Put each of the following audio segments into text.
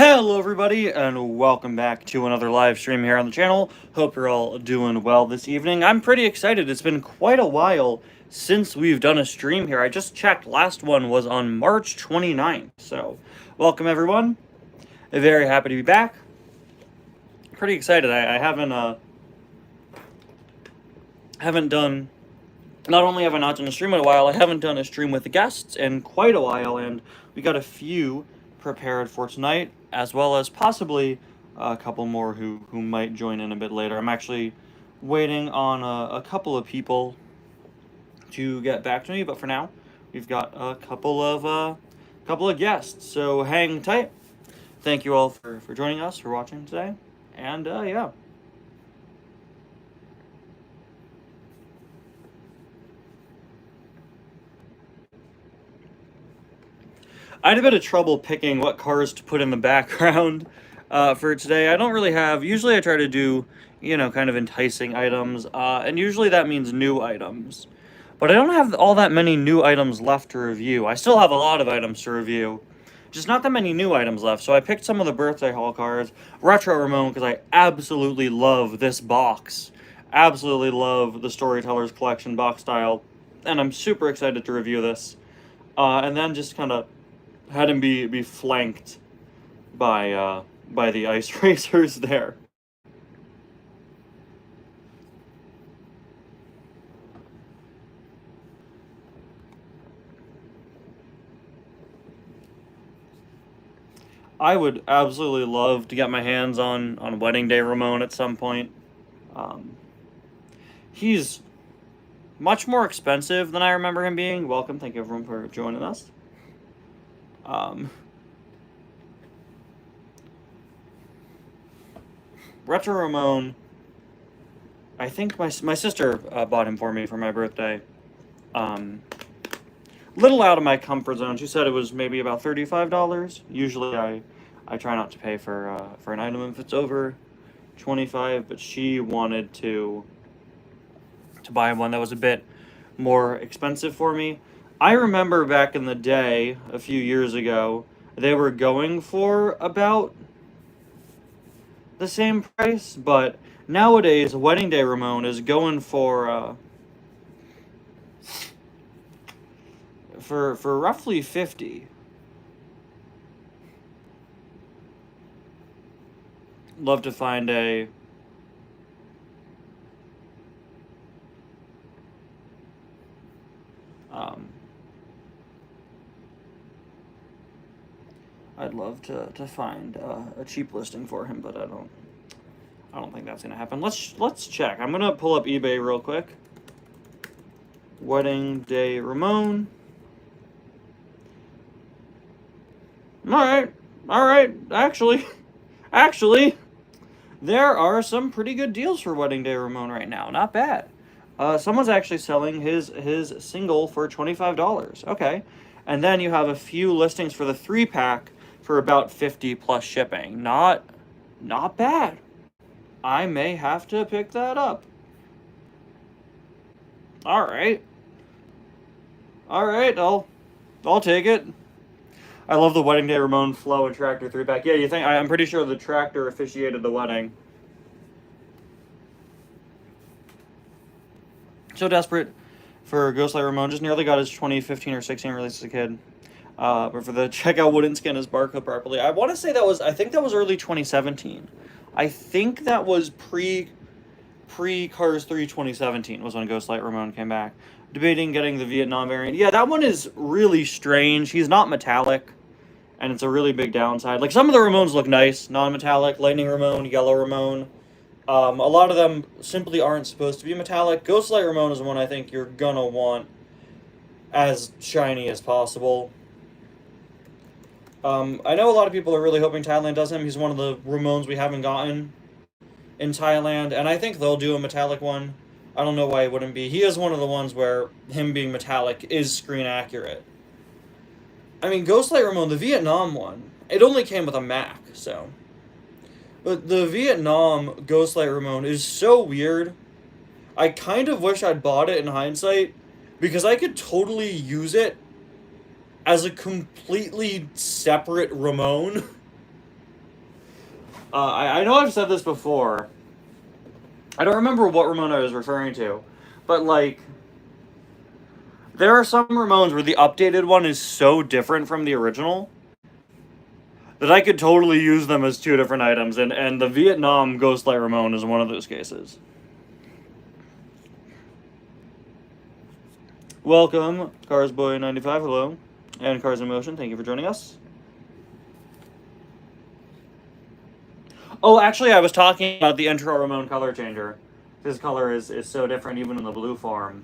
Hello everybody, and welcome back to another live stream here on the channel. Hope you're all doing well this evening. I'm pretty excited. It's been quite a while since we've done a stream here. I just checked. Last one was on March 29th. So, welcome everyone. Very happy to be back. Pretty excited. I haven't done... Not only have I not done a stream in a while, I haven't done a stream with the guests in quite a while, and we got a few prepared for tonight, as well as possibly a couple more who might join in a bit later. I'm actually waiting on a couple of people to get back to me, but for now, we've got a couple of guests. So hang tight. Thank you all for joining us, for watching today, and yeah. I had a bit of trouble picking what cars to put in the background for today. I don't really have... Usually I try to do, you know, kind of enticing items, and usually that means new items. But I don't have all that many new items left to review. I still have a lot of items to review, just not that many new items left. So I picked some of the birthday haul cards. Retro Ramon, because I absolutely love this box. Absolutely love the Storytellers Collection box style. And I'm super excited to review this. And then just kind of had him be flanked by the ice racers there. I would absolutely love to get my hands on Wedding Day Ramon at some point. He's much more expensive than I remember him being. Welcome, thank you everyone for joining us. Retro Ramon, I think my sister bought him for me for my birthday. Little out of my comfort zone. She said it was maybe about $35. Usually I try not to pay for an item if it's over $25, but she wanted to buy one that was a bit more expensive for me. I remember back in the day, a few years ago, they were going for about the same price, but nowadays Wedding Day Ramon is going for roughly 50. Love to find a I'd love to find a cheap listing for him, but I don't think that's gonna happen. Let's check. I'm gonna pull up eBay real quick. Wedding Day Ramon. All right. Actually, there are some pretty good deals for Wedding Day Ramon right now. Not bad. Someone's actually selling his single for $25. Okay, and then you have a few listings for the 3-pack for about $50 plus shipping. Not bad. I may have to pick that up. All right, I'll take it. I love the Wedding Day Ramon Flow and Tractor 3-pack. Yeah, you think... I'm pretty sure the Tractor officiated the wedding. So desperate for Ghostlight Ramon. Just nearly got his 2015 or 16 release as a kid. But for the checkout wouldn't scan his barcode properly. I want to say that was... I think that was early 2017. I think that was pre Cars 3 2017 was when Ghostlight Ramon came back. Debating getting the Vietnam variant. Yeah, that one is really strange. He's not metallic, and it's a really big downside. Like, some of the Ramones look nice. Non-metallic, Lightning Ramon, Yellow Ramon. A lot of them simply aren't supposed to be metallic. Ghostlight Ramon is one I think you're gonna want as shiny as possible. I know a lot of people are really hoping Thailand does him. He's one of the Ramones we haven't gotten in Thailand, and I think they'll do a metallic one. I don't know why it wouldn't be. He is one of the ones where him being metallic is screen accurate. I mean, Ghostlight Ramon, the Vietnam one, it only came with a Mac, so... But the Vietnam Ghostlight Ramon is so weird. I kind of wish I'd bought it in hindsight, because I could totally use it as a completely separate Ramon. I know I've said this before. I don't remember what Ramon I was referring to, but like, there are some Ramones where the updated one is so different from the original that I could totally use them as two different items, and the Vietnam Ghostlight Ramon is one of those cases. Welcome, Carsboy95, hello, and Cars in Motion, thank you for joining us. Oh, actually, I was talking about the intro Ramon color changer. His color is so different even in the blue form.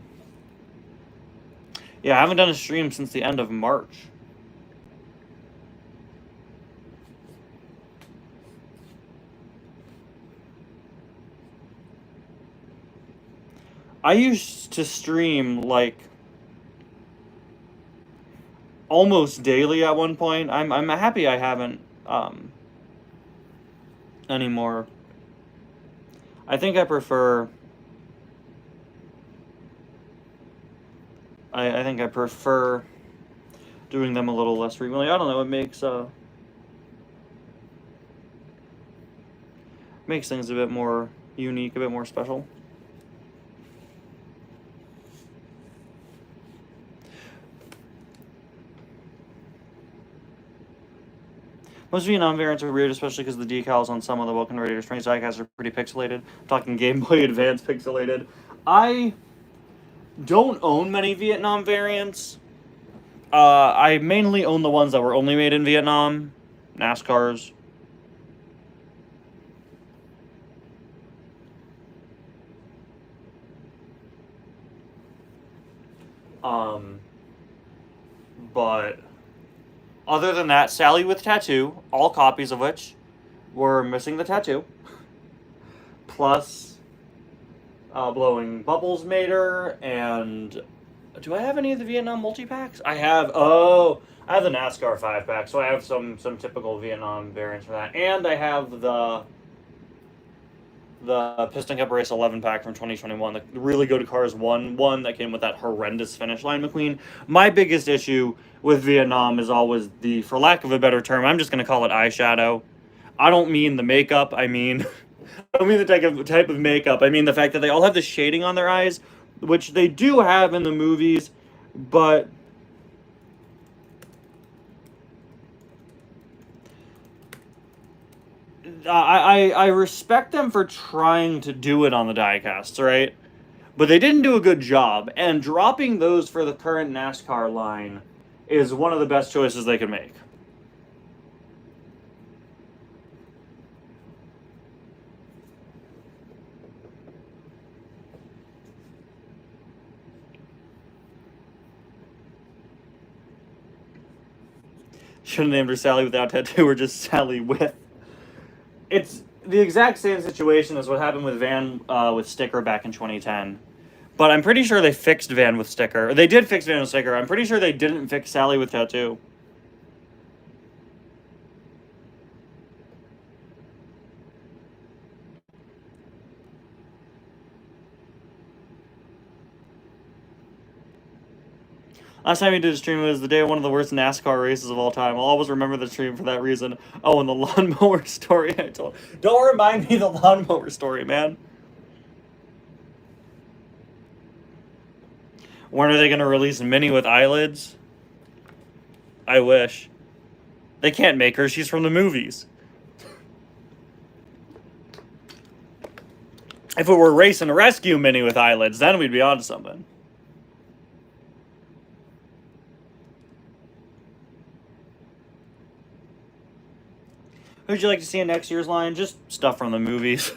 Yeah, I haven't done a stream since the end of March. I used to stream, like, almost daily at one point. I'm happy I haven't, anymore. I think I prefer... I think I prefer doing them a little less frequently. I don't know, it makes things a bit more unique, a bit more special. Most Vietnam variants are weird, especially because the decals on some of the Vulcan Radiator Springs diecasts are pretty pixelated. I'm talking Game Boy Advance pixelated. I don't own many Vietnam variants. I mainly own the ones that were only made in Vietnam. NASCARs. But other than that, Sally with Tattoo, all copies of which were missing the tattoo. Plus, Blowing Bubbles Mater, and do I have any of the Vietnam multi-packs? I have the NASCAR 5-pack, so I have some typical Vietnam variants for that. And I have the Piston Cup Race 11-pack from 2021, the really good Cars 1 that came with that horrendous finish line McQueen. My biggest issue with Vietnam is always the, for lack of a better term, I'm just going to call it eyeshadow. I don't mean the makeup, I mean... I don't mean the type of makeup. I mean the fact that they all have the shading on their eyes, which they do have in the movies, but I respect them for trying to do it on the diecasts, right? But they didn't do a good job, and dropping those for the current NASCAR line is one of the best choices they could make. Should have named her Sally without tattoo or just Sally with. It's the exact same situation as what happened with Van with sticker back in 2010. But I'm pretty sure they fixed Van with sticker. Or they did fix Van with sticker. I'm pretty sure they didn't fix Sally with tattoo. Last time we did a stream was the day of one of the worst NASCAR races of all time. I'll always remember the stream for that reason. Oh, and the lawnmower story I told. Don't remind me of the lawnmower story, man. When are they going to release Minnie with eyelids? I wish. They can't make her. She's from the movies. If it were Race and Rescue Minnie with eyelids, then we'd be onto something. Who'd you like to see in next year's line? Just stuff from the movies.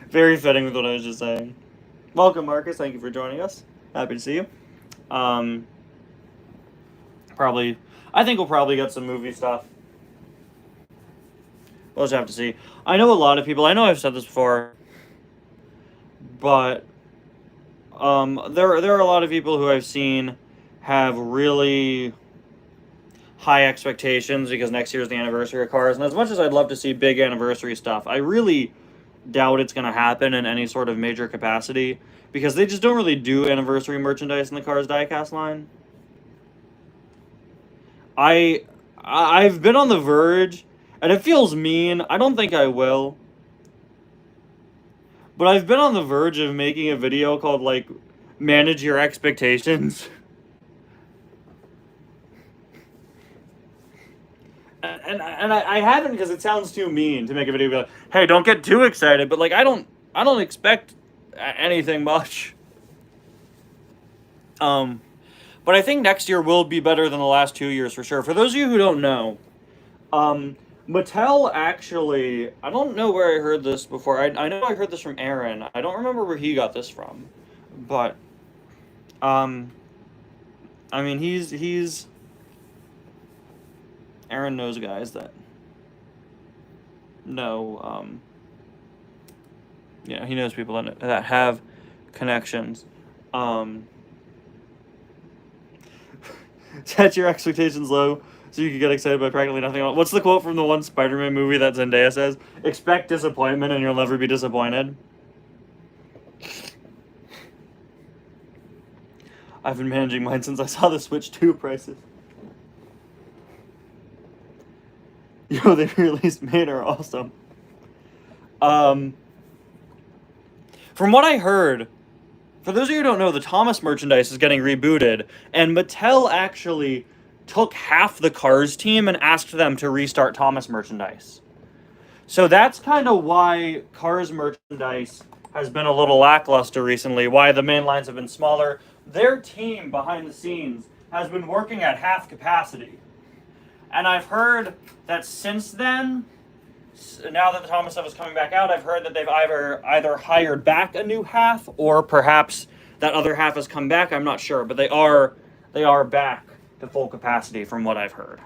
Very fitting with what I was just saying. Welcome, Marcus. Thank you for joining us. Happy to see you. I think we'll probably get some movie stuff. We'll just have to see. I know a lot of people, I know I've said this before, but there are a lot of people who I've seen have really high expectations because next year is the anniversary of Cars, and as much as I'd love to see big anniversary stuff, I really doubt it's going to happen in any sort of major capacity because they just don't really do anniversary merchandise in the Cars diecast line. I've been on the verge, and it feels mean. I don't think I will, but I've been on the verge of making a video called, like, Manage Your Expectations. And I haven't, because it sounds too mean to make a video be like, hey, don't get too excited, but, like, I don't expect anything much. But I think next year will be better than the last 2 years for sure. For those of you who don't know, Mattel actually, I don't know where I heard this before. I know I heard this from Aaron. I don't remember where he got this from, but I mean, he's Aaron knows guys that know, yeah, he knows people that have connections. Set your expectations low so you can get excited by practically nothing else. What's the quote from the one Spider-Man movie that Zendaya says? Expect disappointment and you'll never be disappointed. I've been managing mine since I saw the Switch 2 prices. Yo, they released made are awesome. From what I heard, for those of you who don't know, the Thomas merchandise is getting rebooted, and Mattel actually took half the Cars team and asked them to restart Thomas merchandise. So that's kind of why Cars merchandise has been a little lackluster recently, why the main lines have been smaller. Their team behind the scenes has been working at half capacity. And I've heard that since then, now that the Thomas stuff is coming back out, I've heard that they've either hired back a new half, or perhaps that other half has come back. I'm not sure, but they are back to full capacity from what I've heard.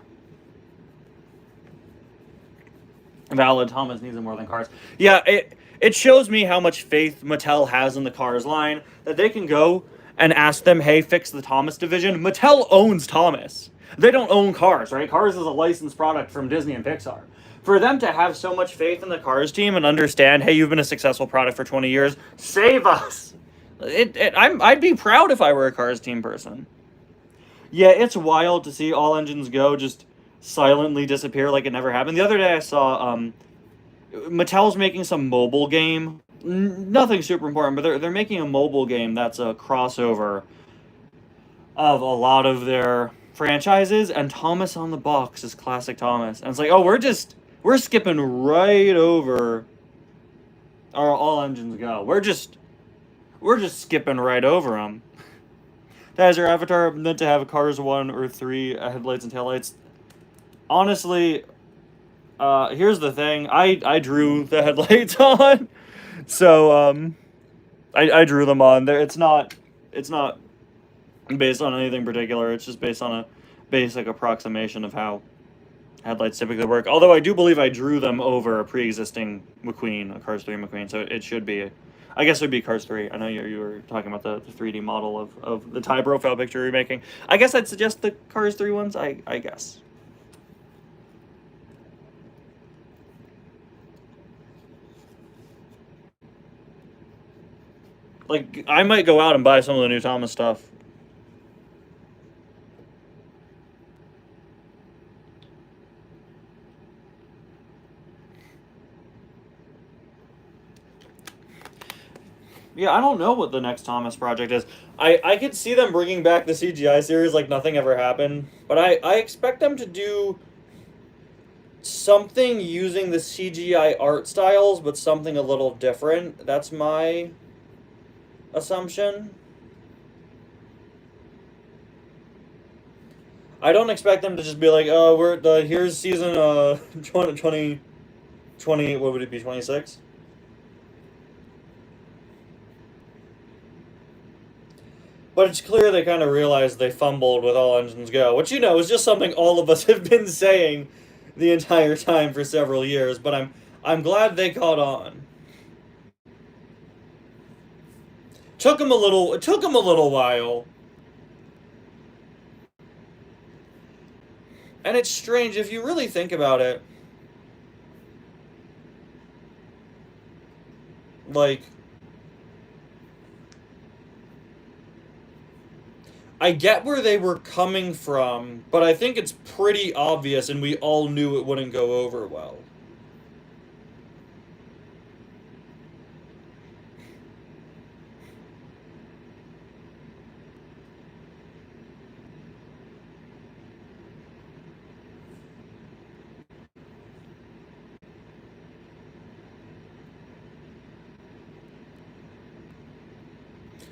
Valid, Thomas needs them more than Cars. Yeah, it shows me how much faith Mattel has in the Cars line, that they can go and ask them, hey, fix the Thomas division. Mattel owns Thomas. They don't own Cars, right? Cars is a licensed product from Disney and Pixar. For them to have so much faith in the Cars team and understand, hey, you've been a successful product for 20 years, save us. I'd be proud if I were a Cars team person. Yeah, it's wild to see All Engines Go just silently disappear like it never happened. The other day I saw Mattel's making some mobile game. Nothing super important, but they're making a mobile game that's a crossover of a lot of their franchises, and Thomas on the box is classic Thomas. And it's like, oh, we're skipping right over our All Engines Go. We're just skipping right over them. Has your avatar meant to have Cars 1 or 3 headlights and taillights? Honestly, here's the thing. I drew the headlights on. So, I drew them on. It's not based on anything particular. It's just based on a basic approximation of how headlights typically work. Although I do believe I drew them over a pre-existing McQueen, a Cars 3 McQueen, so it should be, I guess it would be Cars 3. I know you were talking about the 3D model of the Ty profile picture you're making. I guess I'd suggest the Cars 3 ones, I guess. Like, I might go out and buy some of the new Thomas stuff. Yeah, I don't know what the next Thomas project is. I could see them bringing back the CGI series like nothing ever happened, but I expect them to do something using the CGI art styles, but something a little different. That's my assumption. I don't expect them to just be like, oh, here's season 20, what would it be, 26? But it's clear they kind of realized they fumbled with All Engines Go, which, is just something all of us have been saying the entire time for several years, but I'm glad they caught on. It took them a little while. And it's strange, if you really think about it, like, I get where they were coming from, but I think it's pretty obvious, and we all knew it wouldn't go over well.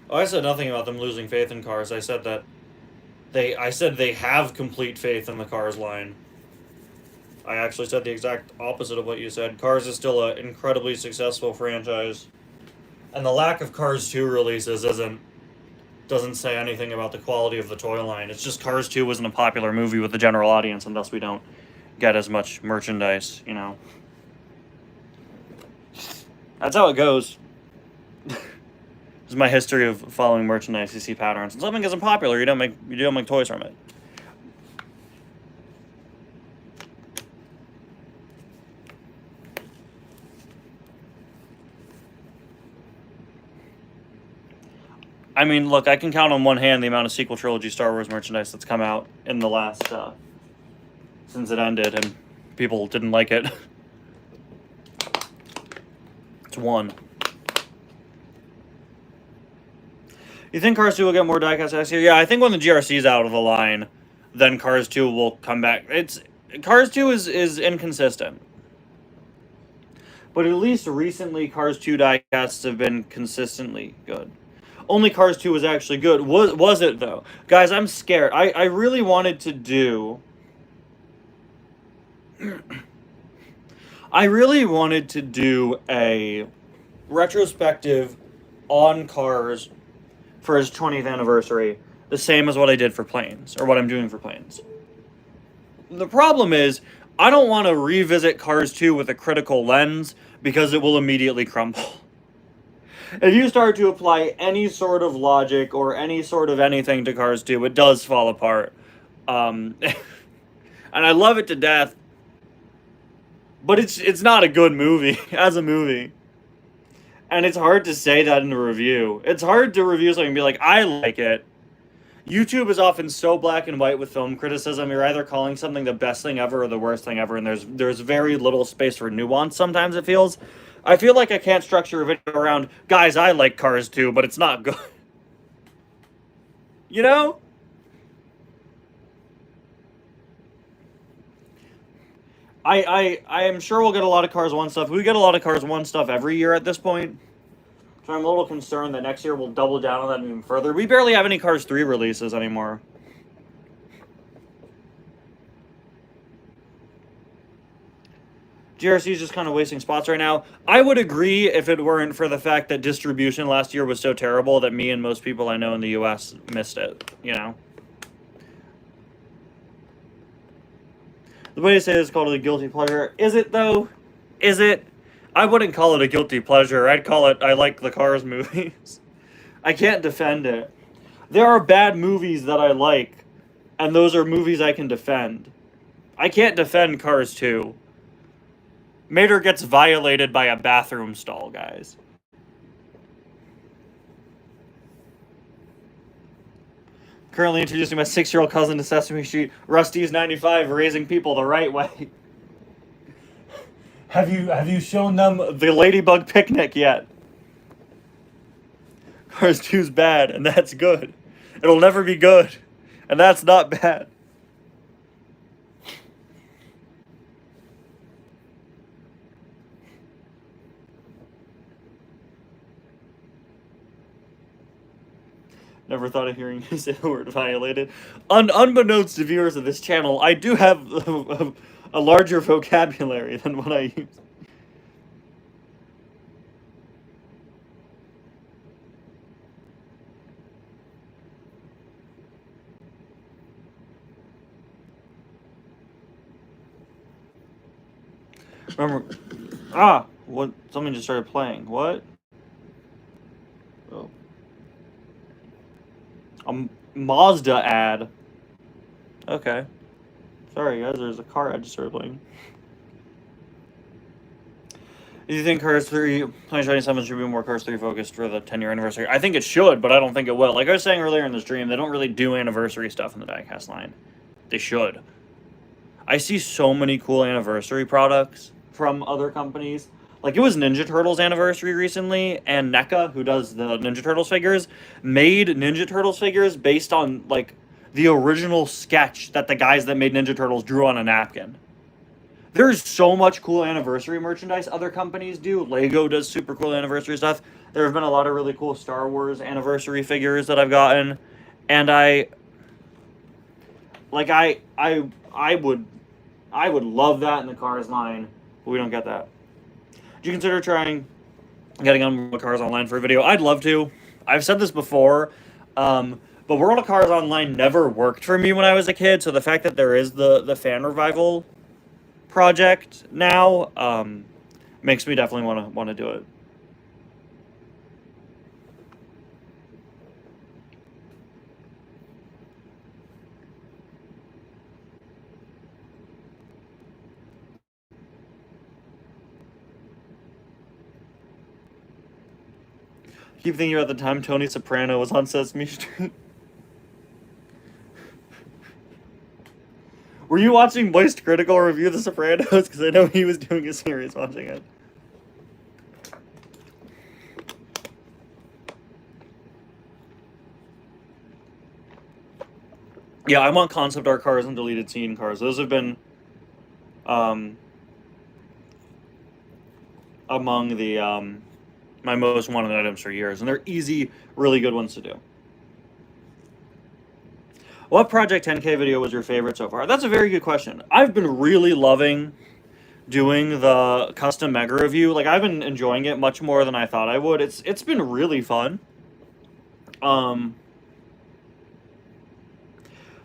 Oh, I said nothing about them losing faith in Cars. I said that I said they have complete faith in the Cars line. I actually said the exact opposite of what you said. Cars is still an incredibly successful franchise, and the lack of Cars 2 releases doesn't say anything about the quality of the toy line. It's just Cars 2 wasn't a popular movie with the general audience, and thus we don't get as much merchandise, you know. That's how it goes. This is my history of following merchandise. You see patterns. When something isn't popular, you don't make toys from it. I mean, look, I can count on one hand the amount of sequel trilogy Star Wars merchandise that's come out in the last since it ended, and people didn't like it. It's one. You think Cars 2 will get more diecast next year? Yeah, I think when the GRC's out of the line, then Cars 2 will come back. Cars 2 is inconsistent. But at least recently, Cars 2 diecasts have been consistently good. Only Cars 2 was actually good. Was it, though? Guys, I'm scared. I really wanted to do... I really wanted to do a retrospective on Cars for his 20th anniversary, the same as what I did for Planes, or what I'm doing for Planes. The problem is, I don't want to revisit Cars 2 with a critical lens, because it will immediately crumble. If you start to apply any sort of logic or any sort of anything to Cars 2, it does fall apart. And I love it to death, but it's not a good movie as a movie. And it's hard to say that in a review. It's hard to review something and be like, I like it. YouTube is often so black and white with film criticism. You're either calling something the best thing ever or the worst thing ever, and there's very little space for nuance sometimes, it feels. I feel like I can't structure a video around, guys, I like Cars 2, but it's not good. You know? I am sure we'll get a lot of Cars 1 stuff. We get a lot of Cars 1 stuff every year at this point. So I'm a little concerned that next year we'll double down on that even further. We barely have any Cars 3 releases anymore. GRC is just kind of wasting spots right now. I would agree if it weren't for the fact that distribution last year was so terrible that me and most people I know in the US missed it, you know? The way to say this is called it a guilty pleasure. Is it, though? Is it? I wouldn't call it a guilty pleasure. I'd call it, I like the Cars movies. I can't defend it. There are bad movies that I like, and those are movies I can defend. I can't defend Cars 2. Mater gets violated by a bathroom stall, guys. Currently introducing my 6-year-old cousin to Sesame Street. Rusty's 95, raising people the right way. Have you shown them the Ladybug Picnic yet? Cars 2's bad, and that's good. It'll never be good, and that's not bad. Never thought of hearing you say the word violated. Unbeknownst to viewers of this channel, I do have a larger vocabulary than what I use. Remember... what? Something just started playing. What? Oh. A Mazda ad. Okay. Sorry, guys. There's a car ad just started playing. Do you think Cars 3 2027 should be more Cars 3 focused for the 10-year anniversary? I think it should, but I don't think it will. Like I was saying earlier in the stream, they don't really do anniversary stuff in the diecast line. They should. I see so many cool anniversary products from other companies. Like, it was Ninja Turtles anniversary recently, and NECA, who does the Ninja Turtles figures, made Ninja Turtles figures based on, like, the original sketch that the guys that made Ninja Turtles drew on a napkin. There's so much cool anniversary merchandise other companies do. Lego does super cool anniversary stuff. There have been a lot of really cool Star Wars anniversary figures that I've gotten, and I would love that in the Cars line, but we don't get that. Do you consider trying getting on World of Cars Online for a video? I'd love to. I've said this before, but World of Cars Online never worked for me when I was a kid, so the fact that there is the fan revival project now makes me definitely want to do it. Keep thinking about the time Tony Soprano was on Sesame Street. Were you watching Moist Critical review The Sopranos? Because I know he was doing a series watching it. Yeah, I want concept art cars and deleted scene cars. Those have been among the my most wanted items for years, and they're easy, really good ones to do. What Project 10K video was your favorite so far? That's a very good question. I've been really loving doing the custom mega review. Like, I've been enjoying it much more than I thought I would. It's been really fun.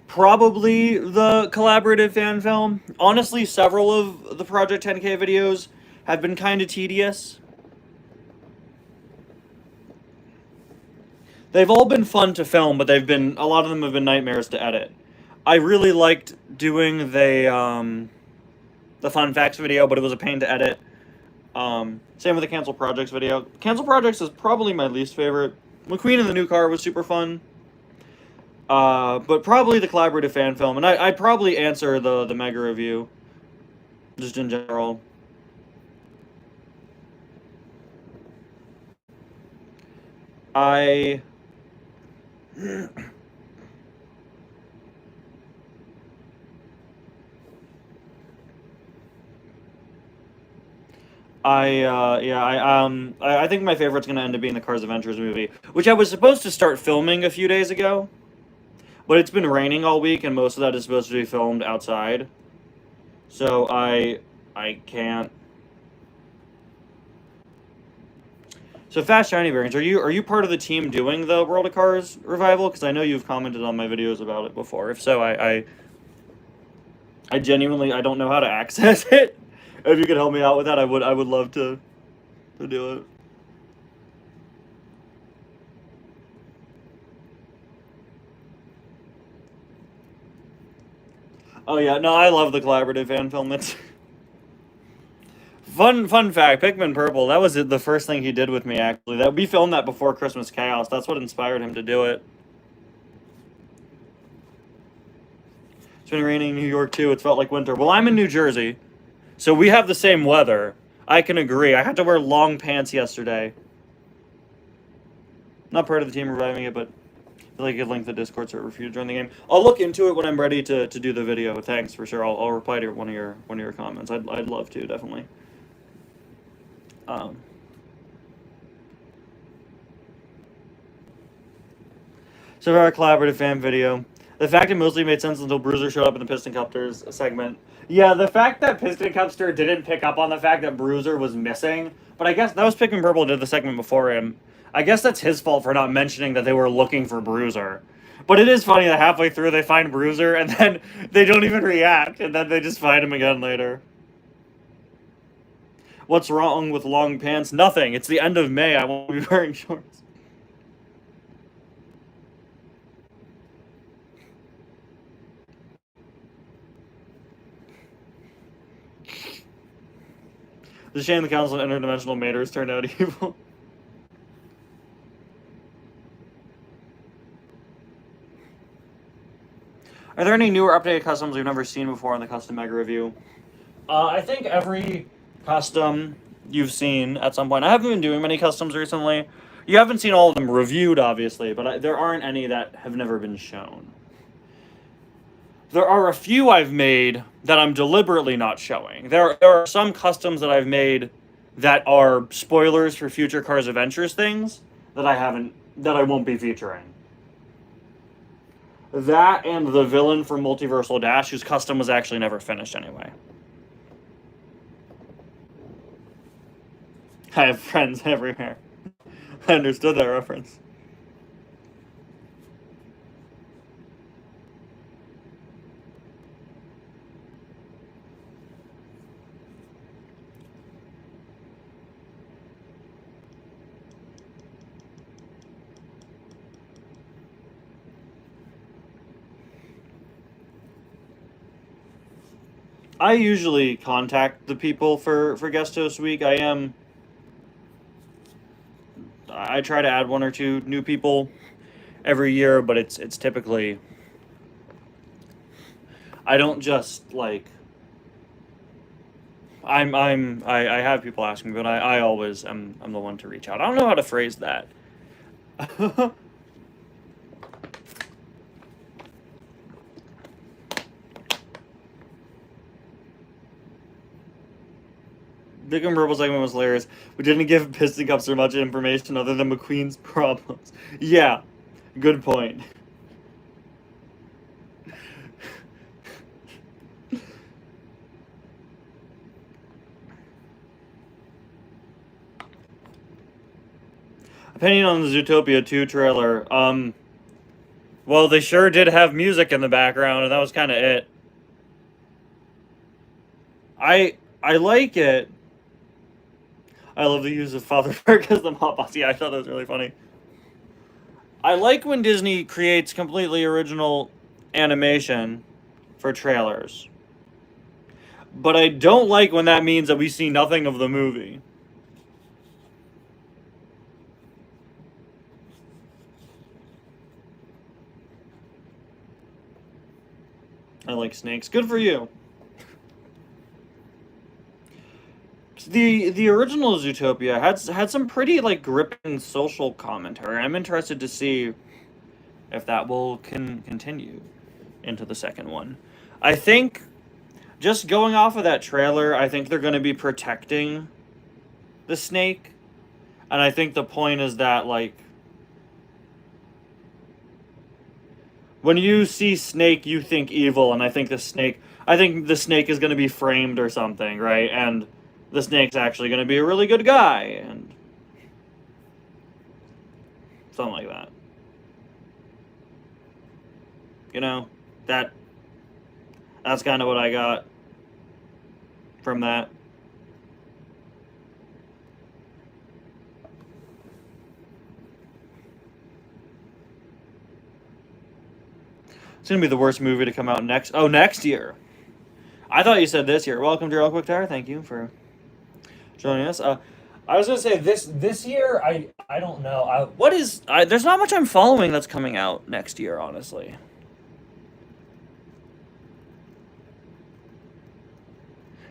Probably the collaborative fan film. Honestly, several of the Project 10K videos have been kind of tedious. They've all been fun to film, but a lot of them have been nightmares to edit. I really liked doing the Fun Facts video, but it was a pain to edit. Same with the Cancel Projects video. Cancel Projects is probably my least favorite. McQueen in the new car was super fun. But probably the collaborative fan film, and I'd probably answer the mega review, just in general. I think my favorite's gonna end up being the Cars Adventures movie, which I was supposed to start filming a few days ago, but it's been raining all week, and most of that is supposed to be filmed outside, so I can't. So Fast Shiny Bearings, are you part of the team doing the World of Cars revival? Because I know you've commented on my videos about it before. If so, I genuinely don't know how to access it. If you could help me out with that, I would love to do it. Oh yeah, no, I love the collaborative fan film. It's fun fact, Pikmin Purple, that was the first thing he did with me, actually. We filmed that before Christmas Chaos. That's what inspired him to do it. It's been raining in New York, too. It's felt like winter. Well, I'm in New Jersey, so we have the same weather. I can agree. I had to wear long pants yesterday. Not part of the team reviving it, but I feel like I could link the Discord server for you to join the game. I'll look into it when I'm ready to do the video. Thanks, for sure. I'll reply to one of your comments. I'd love to, definitely. So for our collaborative fan video, the fact it mostly made sense until Bruiser showed up in the Piston Cupsters segment. Yeah, the fact that Piston Cupster didn't pick up on the fact that Bruiser was missing, but I guess that was Pikmin Purple did the segment before him. I guess that's his fault for not mentioning that they were looking for Bruiser. But it is funny that halfway through they find Bruiser and then they don't even react, and then they just find him again later. What's wrong with long pants? Nothing. It's the end of May. I won't be wearing shorts. It's a shame the Council of Interdimensional Maters turned out evil. Are there any newer updated customs we've never seen before in the custom mega review? I think every custom you've seen at some point. I haven't been doing many customs recently. You haven't seen all of them reviewed, obviously, but there aren't any that have never been shown. There are a few I've made that I'm deliberately not showing. There are some customs that I've made that are spoilers for future Cars Adventures things that I won't be featuring. That and the villain from Multiversal Dash, whose custom was actually never finished anyway. I have friends everywhere. I understood that reference. I usually contact the people for guest host week. I try to add one or two new people every year, but it's typically, I don't just like, I have people ask me, but I always I'm the one to reach out. I don't know how to phrase that. Big and Purple segment was hilarious. We didn't give Piston Cups much information other than McQueen's problems. Yeah, good point. Opinion on the Zootopia 2 trailer. Well, they sure did have music in the background, and that was kind of it. I like it. I love the use of Father Burke as the mob boss. Yeah, I thought that was really funny. I like when Disney creates completely original animation for trailers. But I don't like when that means that we see nothing of the movie. I like snakes. Good for you. The original Zootopia had some pretty like gripping social commentary. I'm interested to see if that will continue into the second one. I think just going off of that trailer, I think they're going to be protecting the snake, and I think the point is that like when you see snake, you think evil, and I think the snake is going to be framed or something, right? And the snake's actually going to be a really good guy, and something like that. You know, that's kind of what I got from that. It's going to be the worst movie to come out next year. I thought you said this year. Welcome to Real Quick Tire. Thank you for joining us. I was gonna say this year. I don't know. There's not much I'm following that's coming out next year, honestly.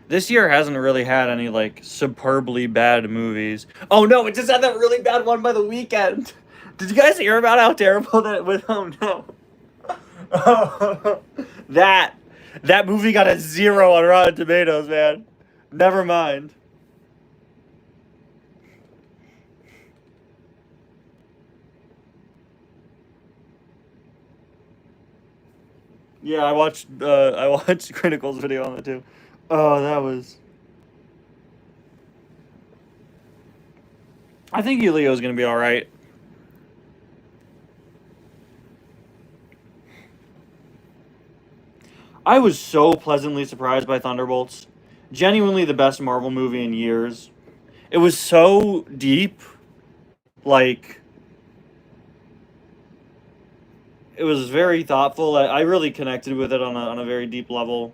This year hasn't really had any like superbly bad movies. Oh no, it just had that really bad one by The Weeknd. Did you guys hear about how terrible that was? Oh no. That movie got a 0 on Rotten Tomatoes, man. Never mind. Yeah, I watched Critical's video on it too. Oh, that was. I think Elio's gonna be all right. I was so pleasantly surprised by Thunderbolts. Genuinely the best Marvel movie in years. It was so deep. Like, it was very thoughtful. I really connected with it on a very deep level.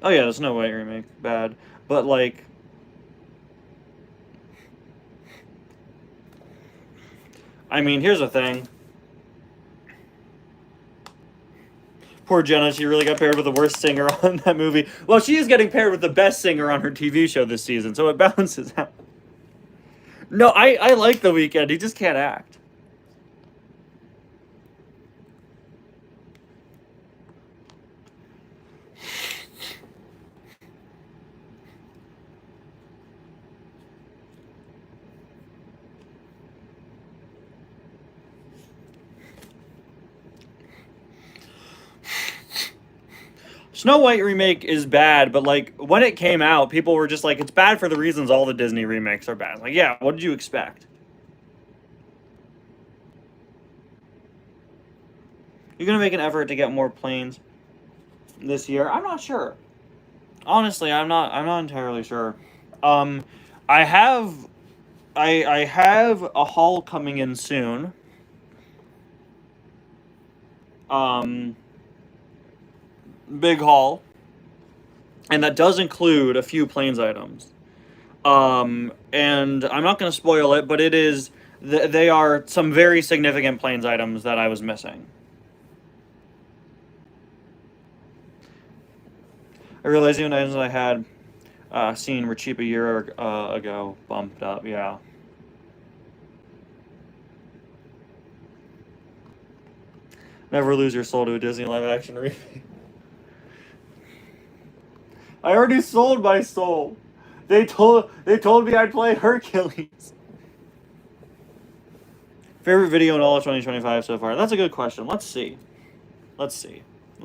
Oh yeah, there's no way remake. Bad. But like, I mean, here's the thing. Poor Jenna, she really got paired with the worst singer on that movie. Well, she is getting paired with the best singer on her TV show this season, so it balances out. No, I like The Weeknd. He just can't act. Snow White remake is bad, but like when it came out, people were just like, it's bad for the reasons all the Disney remakes are bad. Like, yeah, what did you expect? You're gonna make an effort to get more planes this year? I'm not sure. Honestly, I'm not entirely sure. Um, I have I have a haul coming in soon. Um, Big haul, and that does include a few planes items. And I'm not going to spoil it, but it is they are some very significant planes items that I was missing. I realized even items I had seen were cheap a year ago bumped up. Yeah. Never lose your soul to a Disney live action remake. I already sold my soul. They told me I'd play Hercules. Favorite video in all of 2025 so far? That's a good question. Let's see. Let's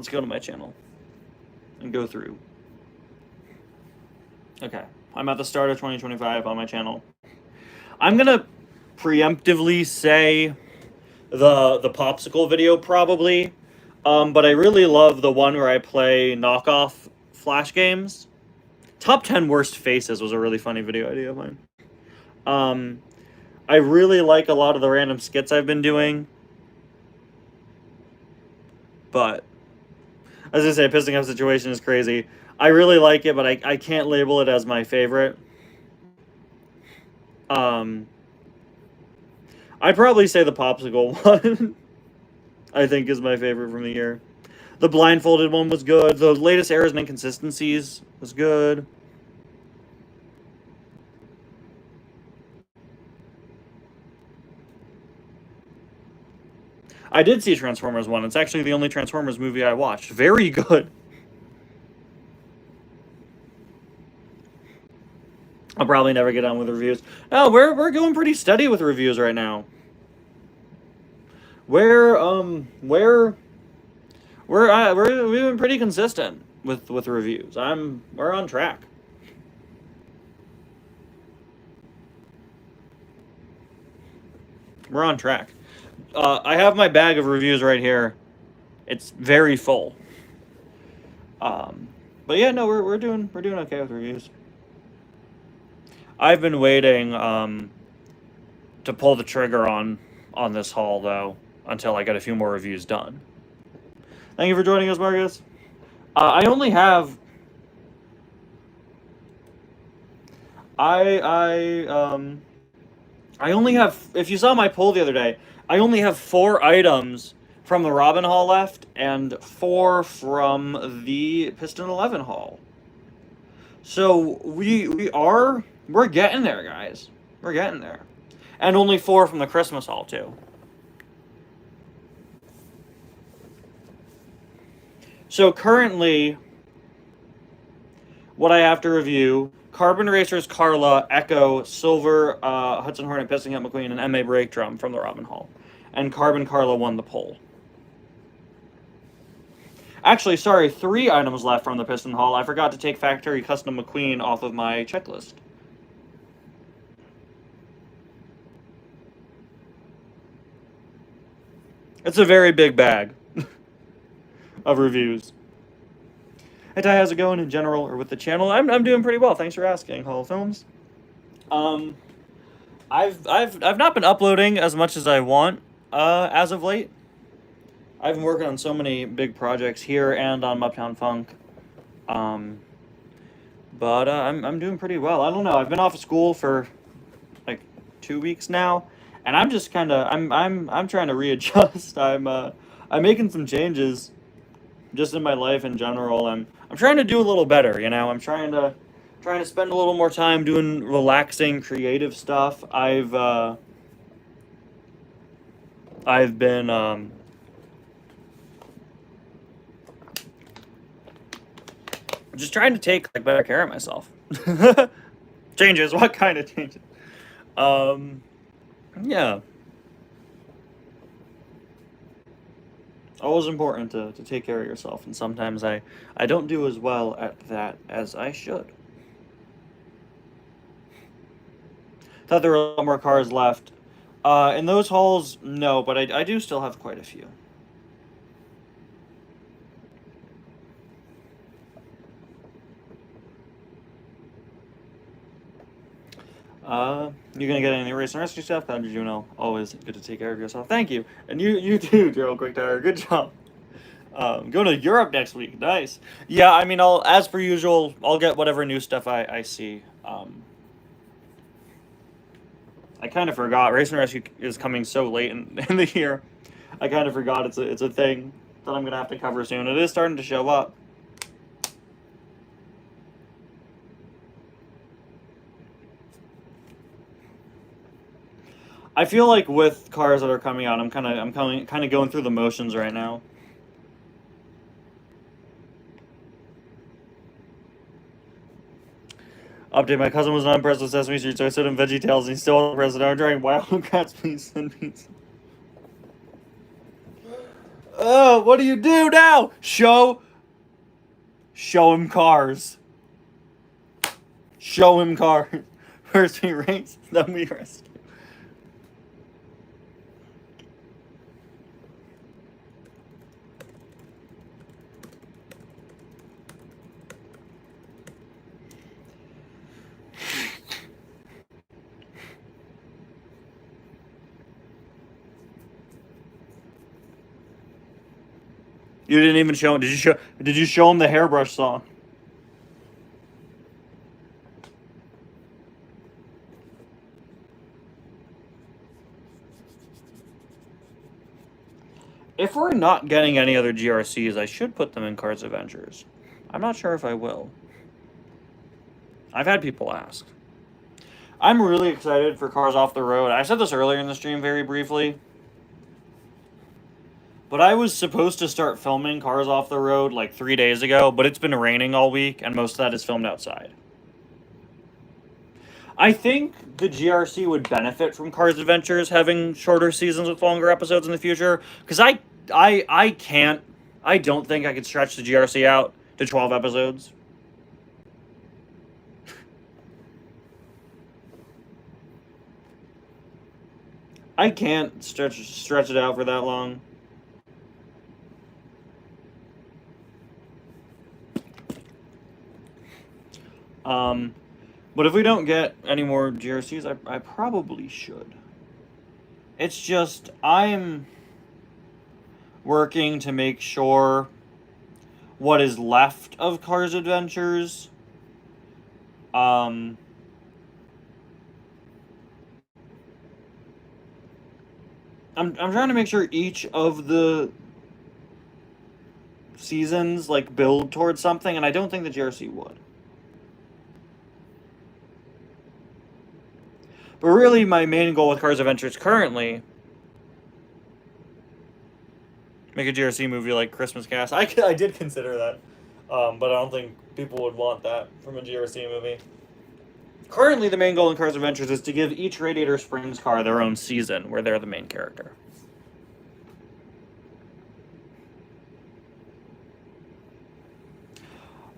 go to my channel and go through. Okay. I'm at the start of 2025 on my channel. I'm going to preemptively say the popsicle video probably. But I really love the one where I play knockoff Flash games. Top 10 worst faces was a really funny video idea of mine. I really like a lot of the random skits I've been doing. But, as I say, Pissing Up Situation is crazy. I really like it, but I can't label it as my favorite. I'd probably say the popsicle one, I think, is my favorite from the year. The blindfolded one was good. The latest errors and inconsistencies was good. I did see Transformers 1. It's actually the only Transformers movie I watched. Very good. I'll probably never get on with reviews. No, we're going pretty steady with reviews right now. We've been pretty consistent with reviews. We're on track. We're on track. I have my bag of reviews right here. It's very full. But yeah, no, we're doing okay with reviews. I've been waiting to pull the trigger on this haul though until I get a few more reviews done. Thank you for joining us, Marcus. I only have I only have, if you saw my poll the other day, I only have 4 items from the Robin haul left and 4 from the Piston 11 haul. So we're getting there, guys. We're getting there. And only 4 from the Christmas haul too. So currently, what I have to review: Carbon Racers Carla, Echo, Silver, Hudson Hornet, Pissing Up McQueen, and MA Brake Drum from the Robin haul. And Carbon Carla won the poll. Actually, sorry, 3 items left from the Piston haul. I forgot to take Factory Custom McQueen off of my checklist. It's a very big bag of reviews. Hey Ty, how's it going in general or with the channel? I'm doing pretty well. Thanks for asking, Hall of Films. I've not been uploading as much as I want as of late. I've been working on so many big projects here and on Uptown Funk. But I'm doing pretty well. I don't know. I've been off of school for like 2 weeks now, and I'm just kind of I'm trying to readjust. I'm making some changes just in my life in general. I'm trying to do a little better, you know. I'm trying to spend a little more time doing relaxing creative stuff. I've been just trying to take like better care of myself. Changes? What kind of changes? Yeah. Always important to take care of yourself, and sometimes I don't do as well at that as I should. Thought there were a lot more cars left. In those halls, no, but I do still have quite a few. You gonna get any race and rescue stuff? How did you know? Always good to take care of yourself. Thank you, and you too, Gerald Quick-Tire. Good job. Going to Europe next week. Nice. Yeah, I mean, as per usual, I'll get whatever new stuff I see. I kind of forgot Race and Rescue is coming so late in the year. I kind of forgot it's a thing that I'm gonna have to cover soon. It is starting to show up. I feel like with cars that are coming out, I'm kind of going through the motions right now. Update: my cousin was not impressed with Sesame Street, so I sent him VeggieTales, and he's still not impressed. Now I'm trying Wildcats. Please send me some. Oh, what do you do now? Show him cars. Show him cars. First we race, then we rescue. You didn't even show him. Did you show him the hairbrush song? If we're not getting any other GRCs, I should put them in Cars Adventures. I'm not sure if I will. I've had people ask. I'm really excited for Cars Off the Road. I said this earlier in the stream very briefly. But I was supposed to start filming Cars Off the Road like 3 days ago, but it's been raining all week, and most of that is filmed outside. I think the GRC would benefit from Cars Adventures having shorter seasons with longer episodes in the future, because I don't think I could stretch the GRC out to 12 episodes. I can't stretch it out for that long. But if we don't get any more GRCs, I probably should. It's just, I'm working to make sure what is left of Cars Adventures, I'm trying to make sure each of the seasons, like, build towards something, and I don't think the GRC would. But really, my main goal with Cars Adventures currently, make a GRC movie like Christmas Cast. I did consider that, but I don't think people would want that from a GRC movie. Currently, the main goal in Cars Adventures is to give each Radiator Springs car their own season, where they're the main character.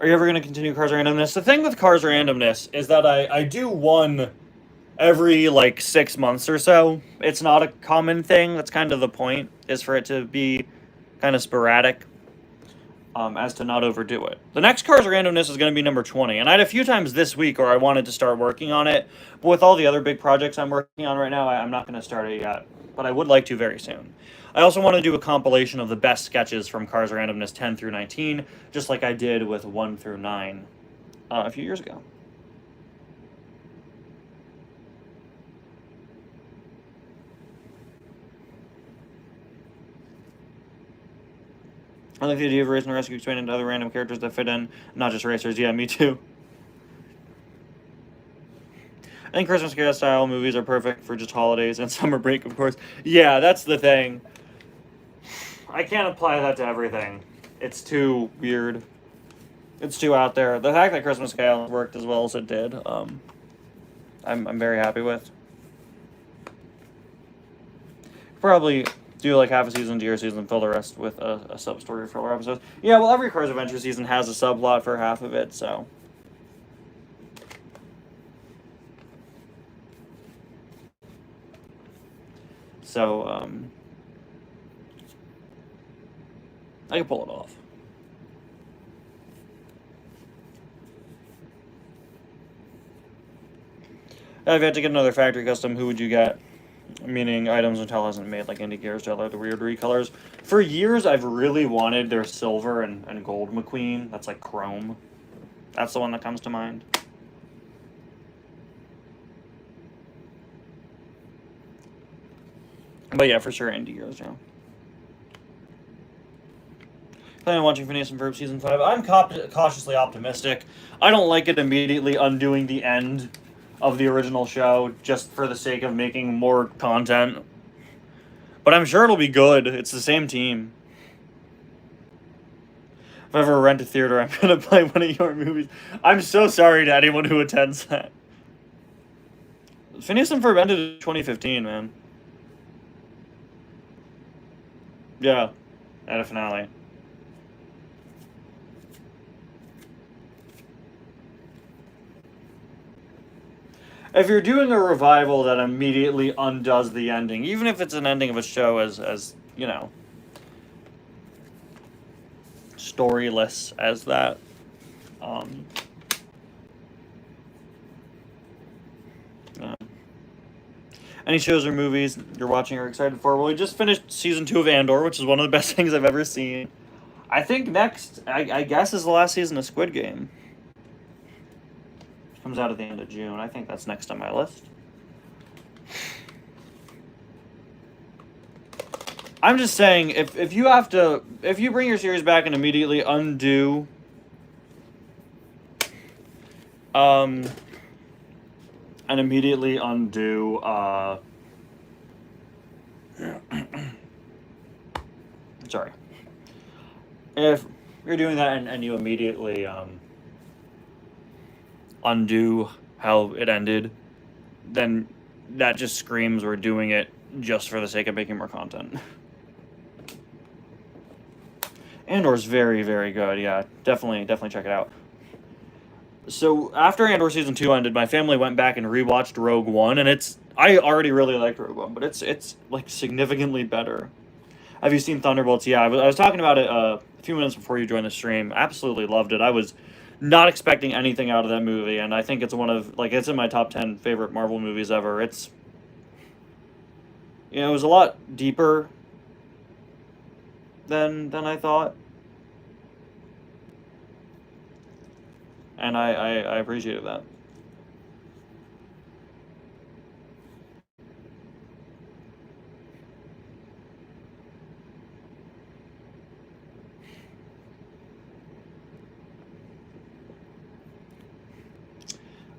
Are you ever going to continue Cars Randomness? The thing with Cars Randomness is that I do one every, like, 6 months or so. It's not a common thing. That's kind of the point, is for it to be kind of sporadic, as to not overdo it. The next Cars Randomness is going to be number 20, and I had a few times this week where I wanted to start working on it, but with all the other big projects I'm working on right now, I'm not going to start it yet, but I would like to very soon. I also want to do a compilation of the best sketches from Cars Randomness 10 through 19, just like I did with 1 through 9 a few years ago. I like the idea of Race and Rescue expanding into other random characters that fit in, not just racers. Yeah, me too. I think Christmas Carol style movies are perfect for just holidays and summer break, of course. Yeah, that's the thing. I can't apply that to everything. It's too weird. It's too out there. The fact that Christmas Carol worked as well as it did, I'm very happy with. Probably do like half a season, year season, fill the rest with a sub story filler episodes. Yeah, well, every Cars Adventure season has a subplot for half of it, so. I can pull it off. If you had to get another factory custom, who would you get? Meaning items Mattel hasn't made, like Indie Gears, or the weird recolors. For years, I've really wanted their silver and gold McQueen. That's like chrome. That's the one that comes to mind. But yeah, for sure, Indie Gears, yeah. Planning on watching Phineas and Ferb Season 5. I'm cautiously optimistic. I don't like it immediately undoing the end of the original show just for the sake of making more content. But I'm sure it'll be good. It's the same team. If I ever rent a theater, I'm going to play one of your movies. I'm so sorry to anyone who attends that. Phineas and Ferb ended in 2015, man. Yeah, at a finale. If you're doing a revival that immediately undoes the ending, even if it's an ending of a show as you know, storyless as that, any shows or movies you're watching or excited for? Well, we just finished season 2 of Andor, which is one of the best things I've ever seen. I think next, I guess, is the last season of Squid Game. Comes out at the end of June. I think that's next on my list. I'm just saying, if you bring your series back and immediately undo sorry. If you're doing that and you immediately undo how it ended, then that just screams we're doing it just for the sake of making more content. Andor's very, very good. Yeah, definitely check it out. So after Andor season 2 ended, my family went back and rewatched Rogue One, and I already really liked Rogue One, but it's like significantly better. Have you seen Thunderbolts? Yeah, I was talking about it a few minutes before you joined the stream. Absolutely loved it. I was not expecting anything out of that movie, and I think it's it's in my top 10 favorite Marvel movies ever. It was a lot deeper than I thought. And I appreciated that.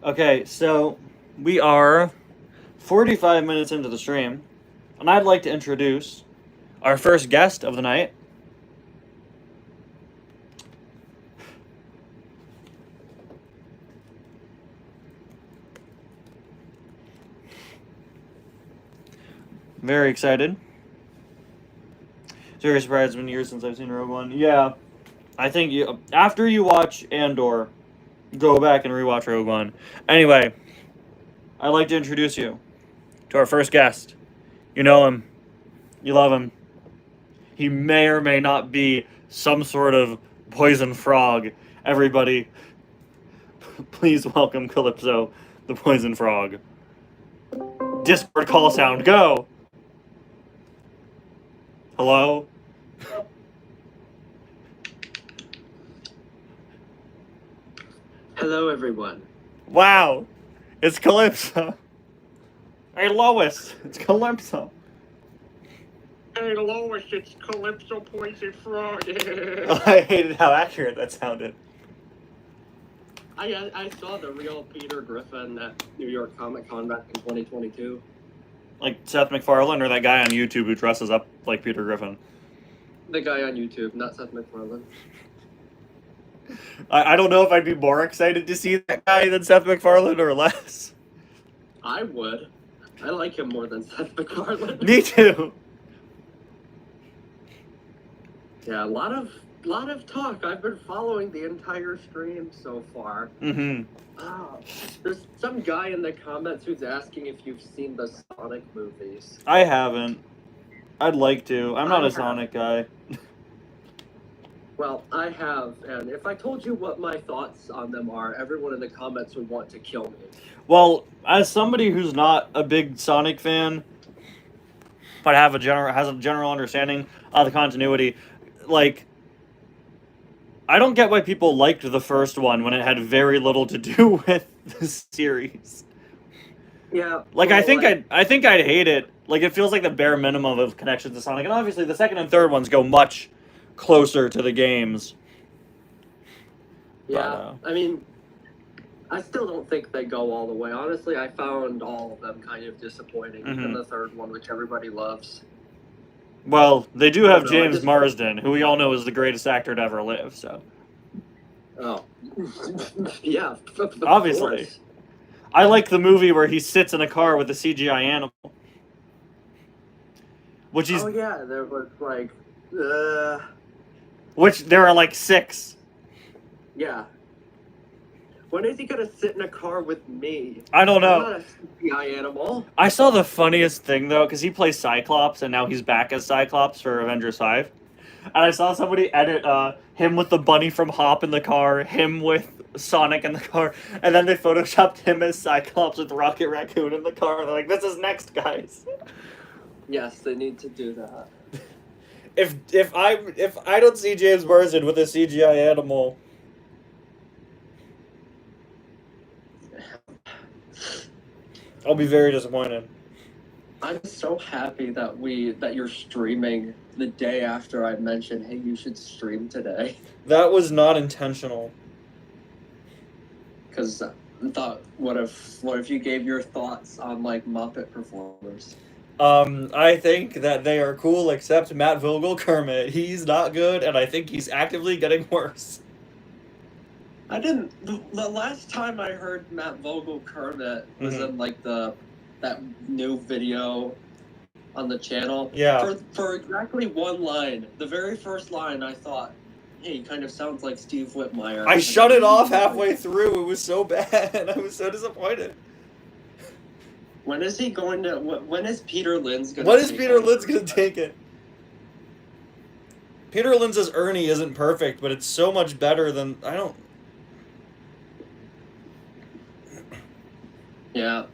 Okay, so we are 45 minutes into the stream, and I'd like to introduce our first guest of the night. Very excited. Very surprised. It's been years since I've seen Rogue One. Yeah, I think after you watch Andor, go back and rewatch Rogue One. Anyway, I'd like to introduce you to our first guest. You know him. You love him. He may or may not be some sort of poison frog. Everybody, please welcome Calypso, the poison frog. Discord call sound, go! Hello? Hello, everyone. Wow! It's Calypso! Hey, Lois! It's Calypso! Hey, Lois, it's Calypso Poison Frog. I hated how accurate that sounded. I saw the real Peter Griffin at New York Comic Con back in 2022. Like Seth MacFarlane or that guy on YouTube who dresses up like Peter Griffin? The guy on YouTube, not Seth MacFarlane. I don't know if I'd be more excited to see that guy than Seth MacFarlane or less. I would. I like him more than Seth MacFarlane. Me too. Yeah, a lot of talk. I've been following the entire stream so far. Mm-hmm. Ah, there's some guy in the comments who's asking if you've seen the Sonic movies. I haven't. I'd like to. I'm not I a Sonic guy. Well, I have, and if I told you what my thoughts on them are, everyone in the comments would want to kill me. Well, as somebody who's not a big Sonic fan, but has a general understanding of the continuity, like, I don't get why people liked the first one when it had very little to do with the series. Yeah. Like, well, I think I'd hate it. Like, it feels like the bare minimum of connections to Sonic, and obviously the second and third ones go much closer to the games. Yeah, I mean, I still don't think they go all the way. Honestly, I found all of them kind of disappointing, even the third one, which everybody loves. Well, they do have No, James Marsden, who we all know is the greatest actor to ever live, so. Oh. Yeah, of Obviously. course. I like the movie where he sits in a car with a CGI animal. Which he's. Oh, yeah, there was like. Which there are like 6. Yeah. When is he gonna sit in a car with me? I don't know. I'm not a CGI animal. I saw the funniest thing though, because he plays Cyclops and now he's back as Cyclops for Avengers 5. And I saw somebody edit him with the bunny from Hop in the car, him with Sonic in the car, and then they photoshopped him as Cyclops with Rocket Raccoon in the car. They're like, this is next, guys. Yes, they need to do that. If I don't see James Marsden with a CGI animal, I'll be very disappointed. I'm so happy that you're streaming the day after I mentioned, hey, you should stream today. That was not intentional. Because I thought, what if you gave your thoughts on like Muppet performers? I think that they are cool, except Matt Vogel Kermit. He's not good, and I think he's actively getting worse. I didn't. The last time I heard Matt Vogel Kermit was in like that new video on the channel. Yeah. For exactly one line, the very first line, I thought, hey, he kind of sounds like Steve Whitmire. I shut it off halfway through. It was so bad. I was so disappointed. When is he going to? When is Peter Linz going? When is Peter Linz going to take it? Peter Linz's Ernie isn't perfect, but it's so much better than I don't. Yeah,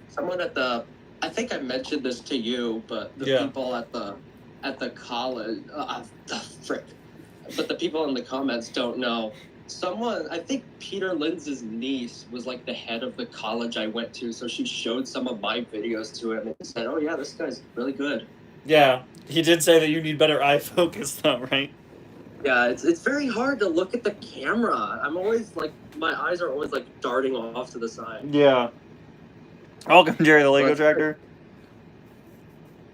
someone at the. I think I mentioned this to you, but the people at the college, frick. But the people in the comments don't know. Someone, I think Peter Linz's niece was like the head of the college I went to, so she showed some of my videos to him and said, "Oh yeah, this guy's really good." Yeah, he did say that you need better eye focus, though, right? Yeah, it's very hard to look at the camera. I'm always like, my eyes are always like darting off to the side. Yeah. Welcome, Jerry the Lego Tractor.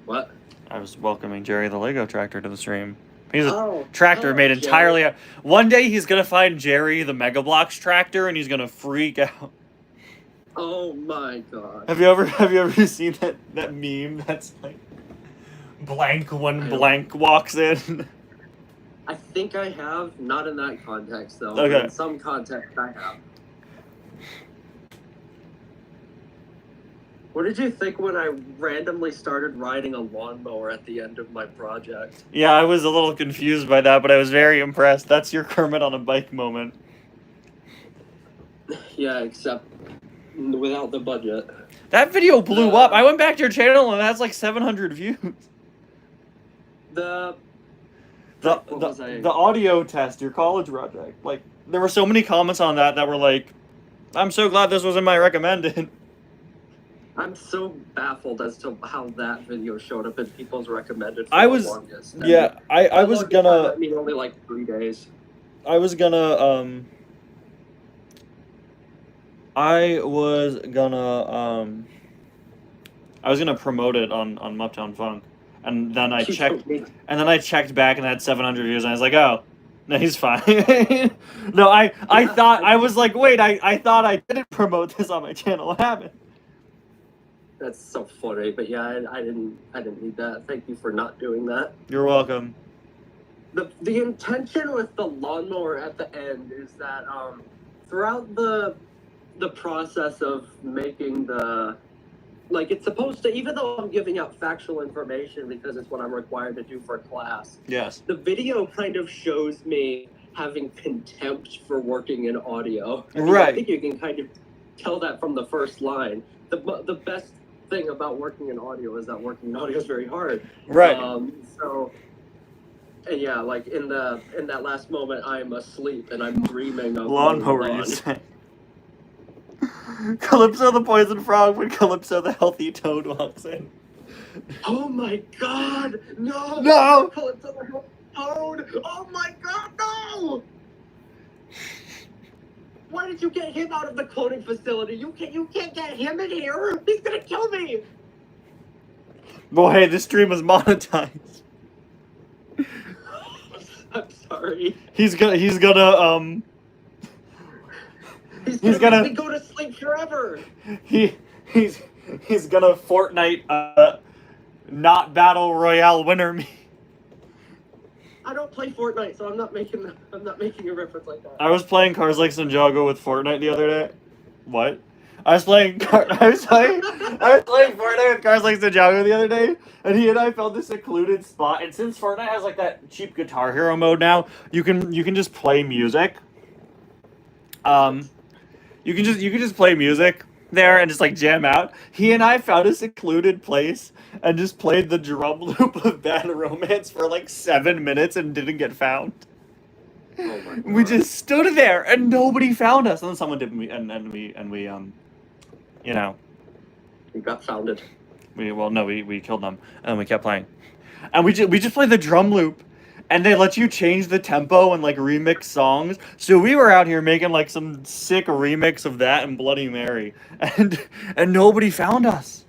What? I was welcoming Jerry the Lego Tractor to the stream. He's a tractor made entirely out. One day he's gonna find Jerry the Mega Bloks tractor and he's gonna freak out. Oh my god. Have you ever seen that meme that's like blank when blank walks in? I think I have, not in that context though. Okay. But in some context I have. What did you think when I randomly started riding a lawnmower at the end of my project? Yeah, I was a little confused by that, but I was very impressed. That's your Kermit on a bike moment. Yeah, except without the budget. That video blew up. I went back to your channel and that's like 700 views. The audio test, your college project. Like, there were so many comments on that were like, I'm so glad this was in my recommended. I'm so baffled as to how that video showed up in people's recommended for I the was longest. yeah, I was gonna I mean only like 3 days. I was gonna promote it on Muptown Funk. And then I checked back and it had 700 views and I was like, oh, no, he's fine. No, I thought I was like, wait, I thought I didn't promote this on my channel. What happened? That's so funny, but yeah, I didn't need that. Thank you for not doing that. You're welcome. the intention with the lawnmower at the end is that throughout the process of making the, like, it's supposed to, even though I'm giving out factual information because it's what I'm required to do for class, Yes. the video kind of shows me having contempt for working in audio. Right. I think you can kind of tell that from the first line. The best thing about working in audio is that working in audio is very hard. Right. So, and yeah, like in that last moment, I'm asleep and I'm dreaming of Lawnmower, you say. Calypso the poison frog when Calypso the healthy toad walks in. Oh my god! No! No! Calypso the healthy toad! Oh my god, no! Why did you get him out of the cloning facility? You can't get him in here! He's gonna kill me! Well, hey, this stream is monetized. I'm sorry. He's gonna He's gonna make me go to sleep forever. He's gonna Fortnite not battle royale winner me. I don't play Fortnite, so I'm not making a reference like that. I was playing Cars Like Santiago with Fortnite the other day. What? I was playing Fortnite with Cars Like Santiago the other day, and he and I found this secluded spot. And since Fortnite has like that cheap Guitar Hero mode now, you can just play music. You can just play music there and just like jam out. He and I found a secluded place and just played the drum loop of Bad Romance for like 7 minutes and didn't get found. Oh my god. We just stood there and nobody found us. And then someone did, and we you know, We got founded. we killed them and we kept playing. And we just played the drum loop. And they let you change the tempo and like remix songs. So we were out here making like some sick remix of that and Bloody Mary, and nobody found us.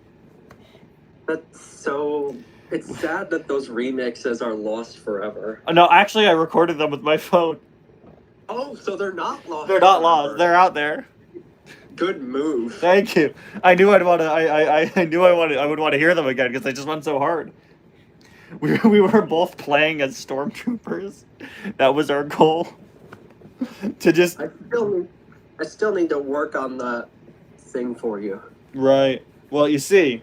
That's so. It's sad that those remixes are lost forever. No, actually, I recorded them with my phone. Oh, so they're not lost. They're not forever. lost. They're out there. Good move. Thank you. I knew I'd want to. I knew I would want to hear them again because they just went so hard. We were both playing as stormtroopers. That was our goal. To just I still need to work on that thing for you. right. Well, you see,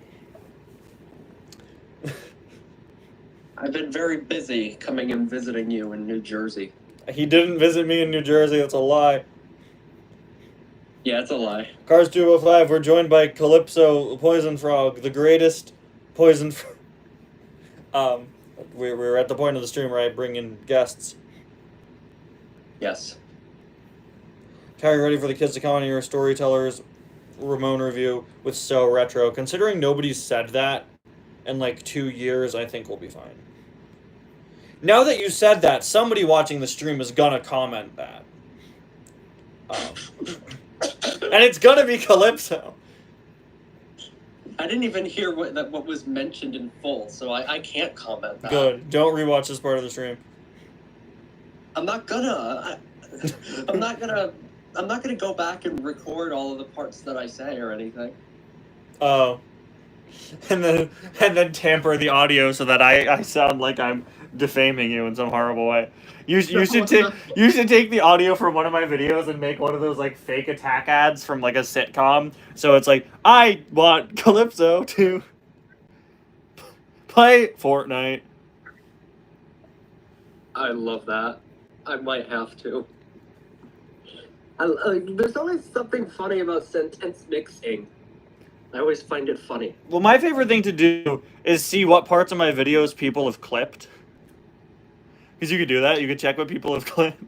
I've been very busy coming and visiting you in New Jersey. he didn't visit me in New Jersey. That's a lie. Yeah, it's a lie. Cars 205. We're joined by Calypso Poison Frog, the greatest poison. We're at the point of the stream where I bring in guests. Yes. Are you ready for the kids to comment on your storytellers Ramon review with So Retro? Considering nobody's said that in like 2 years, I think we'll be fine. Now that you said that, somebody watching the stream is gonna comment that. And it's gonna be Calypso. I didn't even hear what was mentioned in full, so I can't comment that. Good. Don't rewatch this part of the stream. I'm not gonna go back and record all of the parts that I say or anything. Oh. And then tamper the audio so that I sound like I'm defaming you in some horrible way. You should take the audio from one of my videos and make one of those like fake attack ads from like a sitcom. So it's like, I want Calypso to play Fortnite. I love that. I might have to. There's always something funny about sentence mixing. I always find it funny. Well, my favorite thing to do is see what parts of my videos people have clipped. Because you could do that. You could check what people have clipped.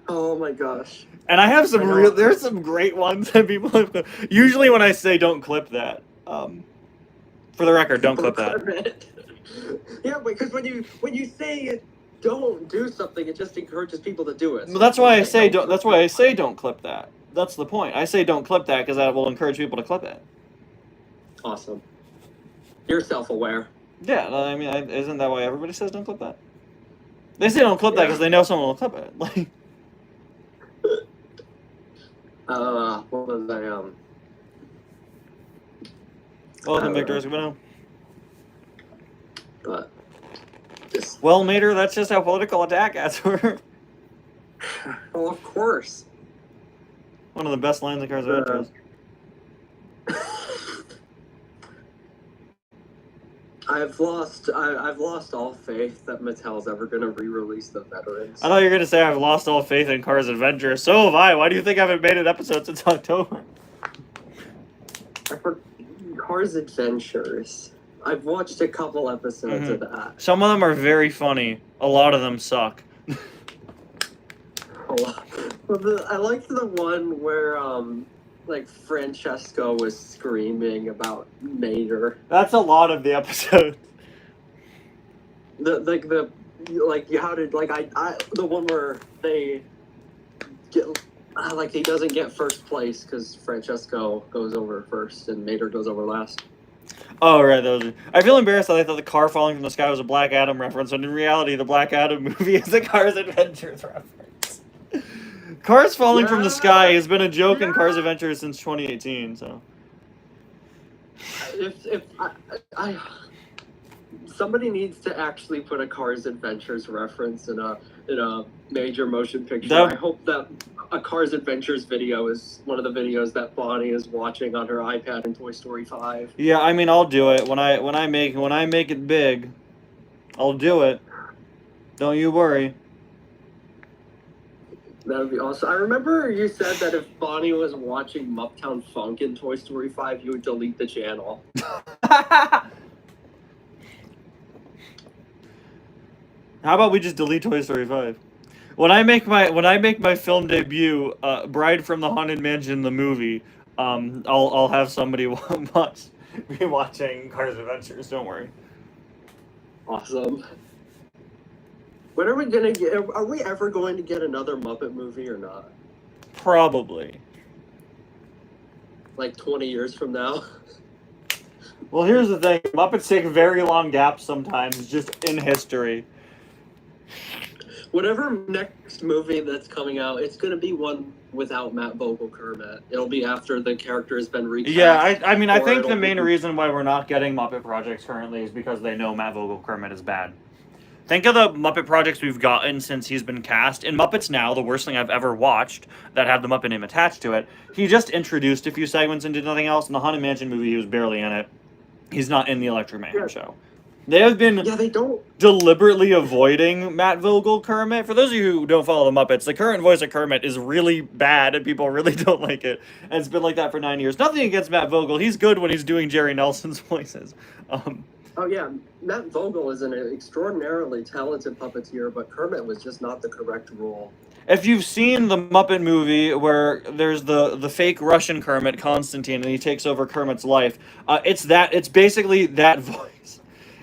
Oh my gosh. And I have there's some great ones that people have clipped. Usually when I say don't clip that, for the record, don't clip that. Yeah, because when you say don't do something, it just encourages people to do it. Well, that's why I say don't. That's why I say don't clip that. That's the point. I say don't clip that because that will encourage people to clip it. Awesome. You're self-aware. Yeah, I mean, isn't that why everybody says don't clip that? They say don't clip that because they know someone will clip it. Like, what was I welcome, Victor Escobedo. But just Well, Mater, that's just how political attack ads work. Well, of course. One of the best lines in Cars Adventures. I've lost all faith that Mattel's ever gonna re-release the Veterans. I thought you were gonna say I've lost all faith in Cars Adventure. So have I. Why do you think I haven't made an episode since October? Cars Adventures. I've watched a couple episodes of that. Some of them are very funny. A lot of them suck. I liked the one where like Francesco was screaming about Mater. That's a lot of the episode. The one where they get like he doesn't get first place because Francesco goes over first and Mater goes over last. Oh, right. I feel embarrassed that I thought the car falling from the sky was a Black Adam reference, when in reality, the Black Adam movie is a Cars Adventures reference. Cars falling from the sky has been a joke in Cars Adventures since 2018, so. If I somebody needs to actually put a Cars Adventures reference in a major motion picture. I hope that a Cars Adventures video is one of the videos that Bonnie is watching on her iPad in Toy Story 5. Yeah, I mean, I'll do it when I make it big. I'll do it. Don't you worry. That would be awesome. I remember you said that if Bonnie was watching Mupptown Funk in Toy Story 5, you would delete the channel. How about we just delete Toy Story 5? When I make my film debut, Bride from the Haunted Mansion, the movie, I'll have somebody be watching Cars Adventures. Don't worry. Awesome. When are we gonna get? Are we ever going to get another Muppet movie or not? Probably. Like 20 years from now. Well, here's the thing: Muppets take very long gaps sometimes, just in history. Whatever next movie that's coming out, it's gonna be one without Matt Vogel Kermit. It'll be after the character has been recast. Yeah, I mean, I think the main reason why we're not getting Muppet projects currently is because they know Matt Vogel Kermit is bad. Think of the Muppet projects we've gotten since he's been cast. In Muppets Now, the worst thing I've ever watched that had the Muppet name attached to it, he just introduced a few segments and did nothing else. In the Haunted Mansion movie, he was barely in it. He's not in the Electric Mayhem show. They have been deliberately avoiding Matt Vogel Kermit. For those of you who don't follow the Muppets, the current voice of Kermit is really bad and people really don't like it. And it's been like that for 9 years. Nothing against Matt Vogel. He's good when he's doing Jerry Nelson's voices. Oh yeah, Matt Vogel is an extraordinarily talented puppeteer, but Kermit was just not the correct role. If you've seen the Muppet movie where there's the fake Russian Kermit, Konstantin, and he takes over Kermit's life, it's basically that voice.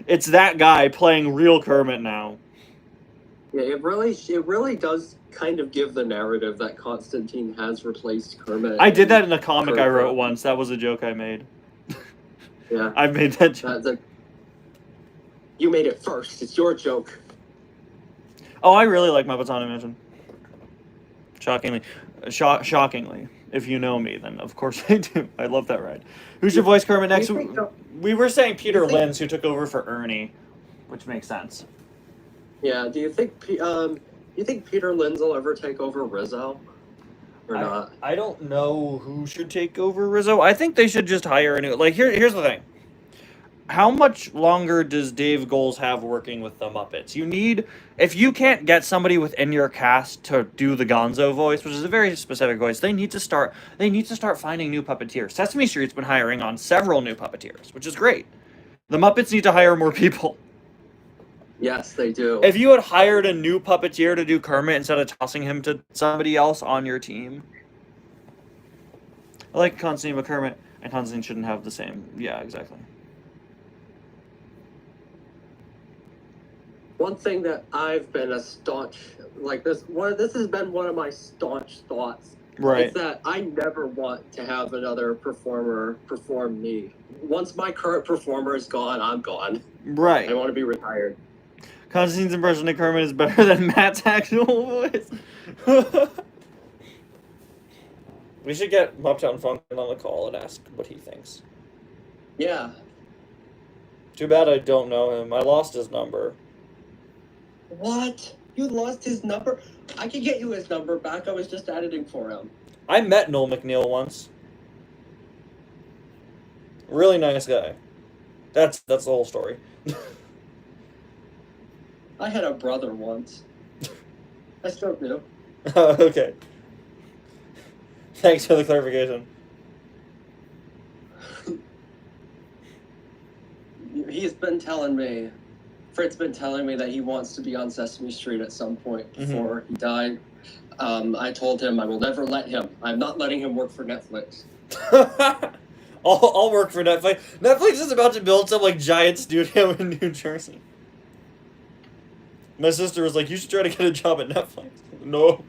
It's that guy playing real Kermit now. Yeah, it really does kind of give the narrative that Konstantin has replaced Kermit. I did that in a comic I wrote once. That was a joke I made. Yeah. I made that joke. You made it first. It's your joke. Oh, I really like Muppets Haunted Mansion. Shockingly. If you know me, then of course I do. I love that ride. Who's your voice Kermit next? We were saying Peter Linz, who took over for Ernie, which makes sense. Yeah. Do you think Peter Linz will ever take over Rizzo, or not? I don't know who should take over Rizzo. I think they should just hire a new. Like here's the thing. How much longer does Dave Goelz have working with the Muppets? If you can't get somebody within your cast to do the Gonzo voice, which is a very specific voice, they need to start finding new puppeteers. Sesame Street's been hiring on several new puppeteers, which is great. The Muppets need to hire more people. Yes, they do. If you had hired a new puppeteer to do Kermit instead of tossing him to somebody else on your team. I like Constantine with Kermit, and Constantine shouldn't have the same. Yeah, exactly. One thing that I've been a staunch, this has been one of my staunch thoughts. Right. Is that I never want to have another performer perform me. Once my current performer is gone, I'm gone. Right. I want to be retired. Constantine's impression of Kermit is better than Matt's actual voice. We should get Mupptown Funk on the call and ask what he thinks. Yeah. Too bad I don't know him. I lost his number. What? You lost his number? I can get you his number back. I was just editing for him. I met Noel McNeil once. Really nice guy. That's the whole story. I had a brother once. I still do. Okay. Thanks for the clarification. He's been telling me, Fred's been telling me that he wants to be on Sesame Street at some point before he died. I told him I will never let him. I'm not letting him work for Netflix. I'll work for Netflix. Netflix is about to build some like giant studio in New Jersey. My sister was like, "You should try to get a job at Netflix." No.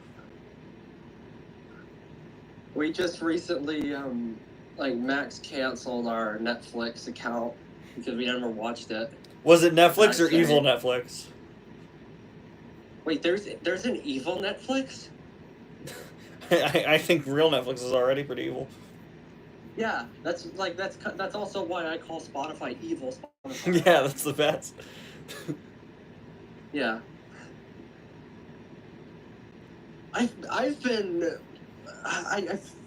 We just recently, like Max canceled our Netflix account because we never watched it. Was it Netflix or evil Netflix? Wait, there's an evil Netflix? I think real Netflix is already pretty evil. Yeah, that's also why I call Spotify evil Spotify. Yeah, that's the best. Yeah. I've been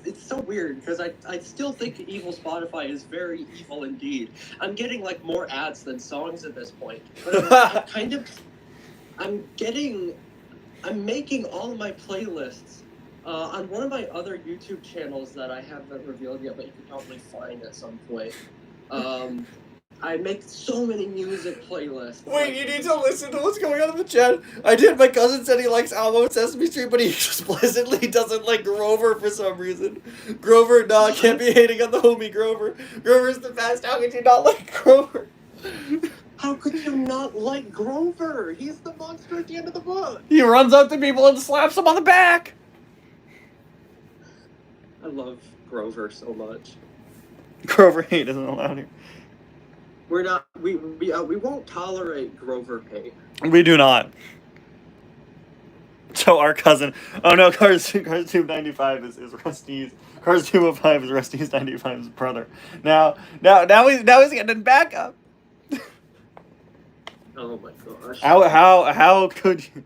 it's so weird because I still think evil Spotify is very evil indeed. I'm getting like more ads than songs at this point. But I'm making all of my playlists on one of my other YouTube channels that I haven't revealed yet, but you can probably find at some point. I make so many music playlists. Wait, you need to listen to what's going on in the chat. I did. My cousin said he likes Alamo Sesame Street, but he explicitly doesn't like Grover for some reason. Grover, nah, can't be hating on the homie Grover. Grover's the best. How could you not like Grover? How could you not like Grover? He's the monster at the end of the book. He runs up to people and slaps them on the back. I love Grover so much. Grover hate isn't allowed here. We won't tolerate Grover hate. We do not. So our cousin, oh no, Cars Tube 95 is Rusty's. Cars 205 is Rusty's 95's brother. Now he's getting back up. Oh my gosh. How could you?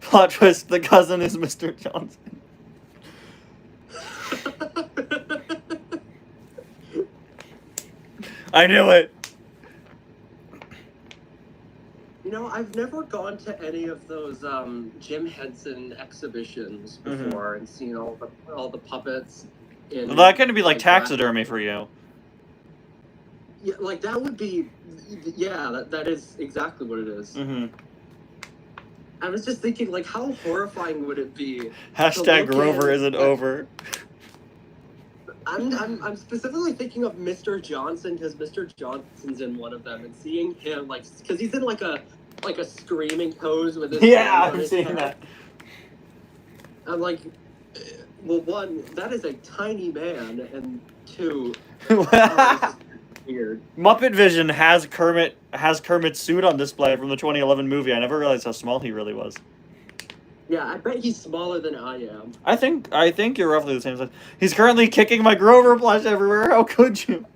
Plot twist: the cousin is Mr. Johnson. I knew it. You know, I've never gone to any of those Jim Henson exhibitions before and seen all the puppets. Well, that could be like taxidermy for you. Yeah, like that would be. Yeah, that is exactly what it is. I was just thinking, like, how horrifying would it be? Hashtag Grover isn't over. I'm specifically thinking of Mr. Johnson because Mr. Johnson's in one of them, and seeing him like because he's in like a screaming pose with his I'm seeing that. I'm like, well, one, that is a tiny man, and two, weird. Muppet Vision has Kermit's suit on display from the 2011 movie. I never realized how small he really was. Yeah, I bet he's smaller than I am. I think you're roughly the same size. He's currently kicking my Grover plush everywhere. How could you?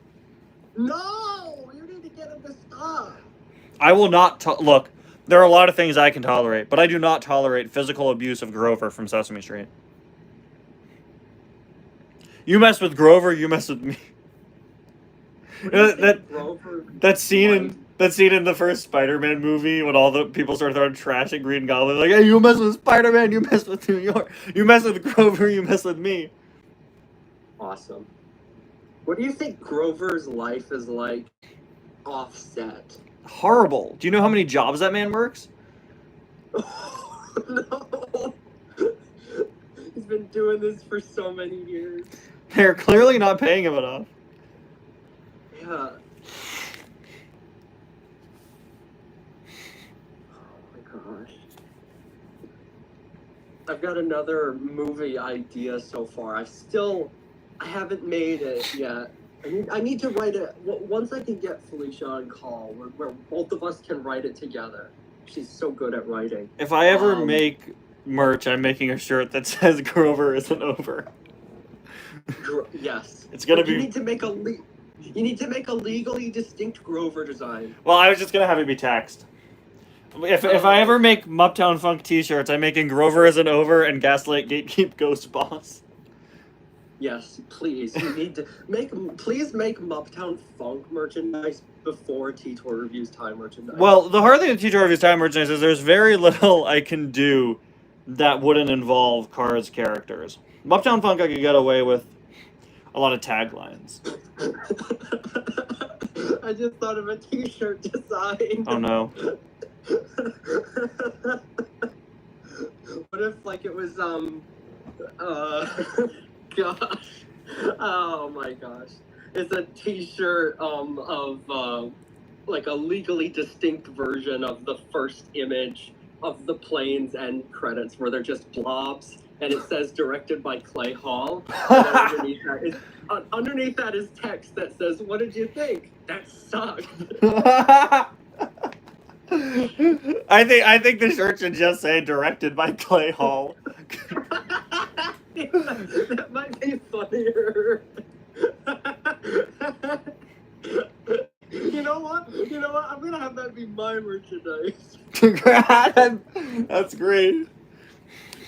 No! You need to get him to stop. I will not look. There are a lot of things I can tolerate, but I do not tolerate physical abuse of Grover from Sesame Street. You mess with Grover, you mess with me. That scene in the first Spider-Man movie when all the people start throwing trash at Green Goblin, like, hey, you mess with Spider-Man, you mess with New York, you mess with Grover, you mess with me. Awesome. What do you think Grover's life is like offset? Horrible. Do you know how many jobs that man works? No. He's been doing this for so many years. They're clearly not paying him enough. Yeah. Oh my gosh. I've got another movie idea so far. I haven't made it yet. I need to write it. Once I can get Felicia on call, where both of us can write it together. She's so good at writing. If I ever make merch, I'm making a shirt that says Grover isn't over. Yes. It's gonna be. You need to make a legally distinct Grover design. Well, I was just gonna have it be text. If I ever make Muptown Funk t-shirts, I'm making Grover Isn't Over and Gaslight Gatekeep Ghost Boss. Yes, please. You need to please make Muptown Funk merchandise before T-Tour Reviews Time merchandise. Well, the hard thing with T-Tour Reviews Time merchandise is there's very little I can do that wouldn't involve Cars characters. Muptown Funk I could get away with a lot of taglines. I just thought of a T-shirt design. Oh no. What if, like, it was, gosh. Oh my gosh. It's a T-shirt, of, like, a legally distinct version of the first image of the planes and credits where they're just blobs, and it says directed by Clay Hall. And underneath that is text that says, "What did you think? That sucked." I think the shirt should just say directed by Clay Hall. That might be funnier. You know what? I'm gonna have that be my merchandise. That's great.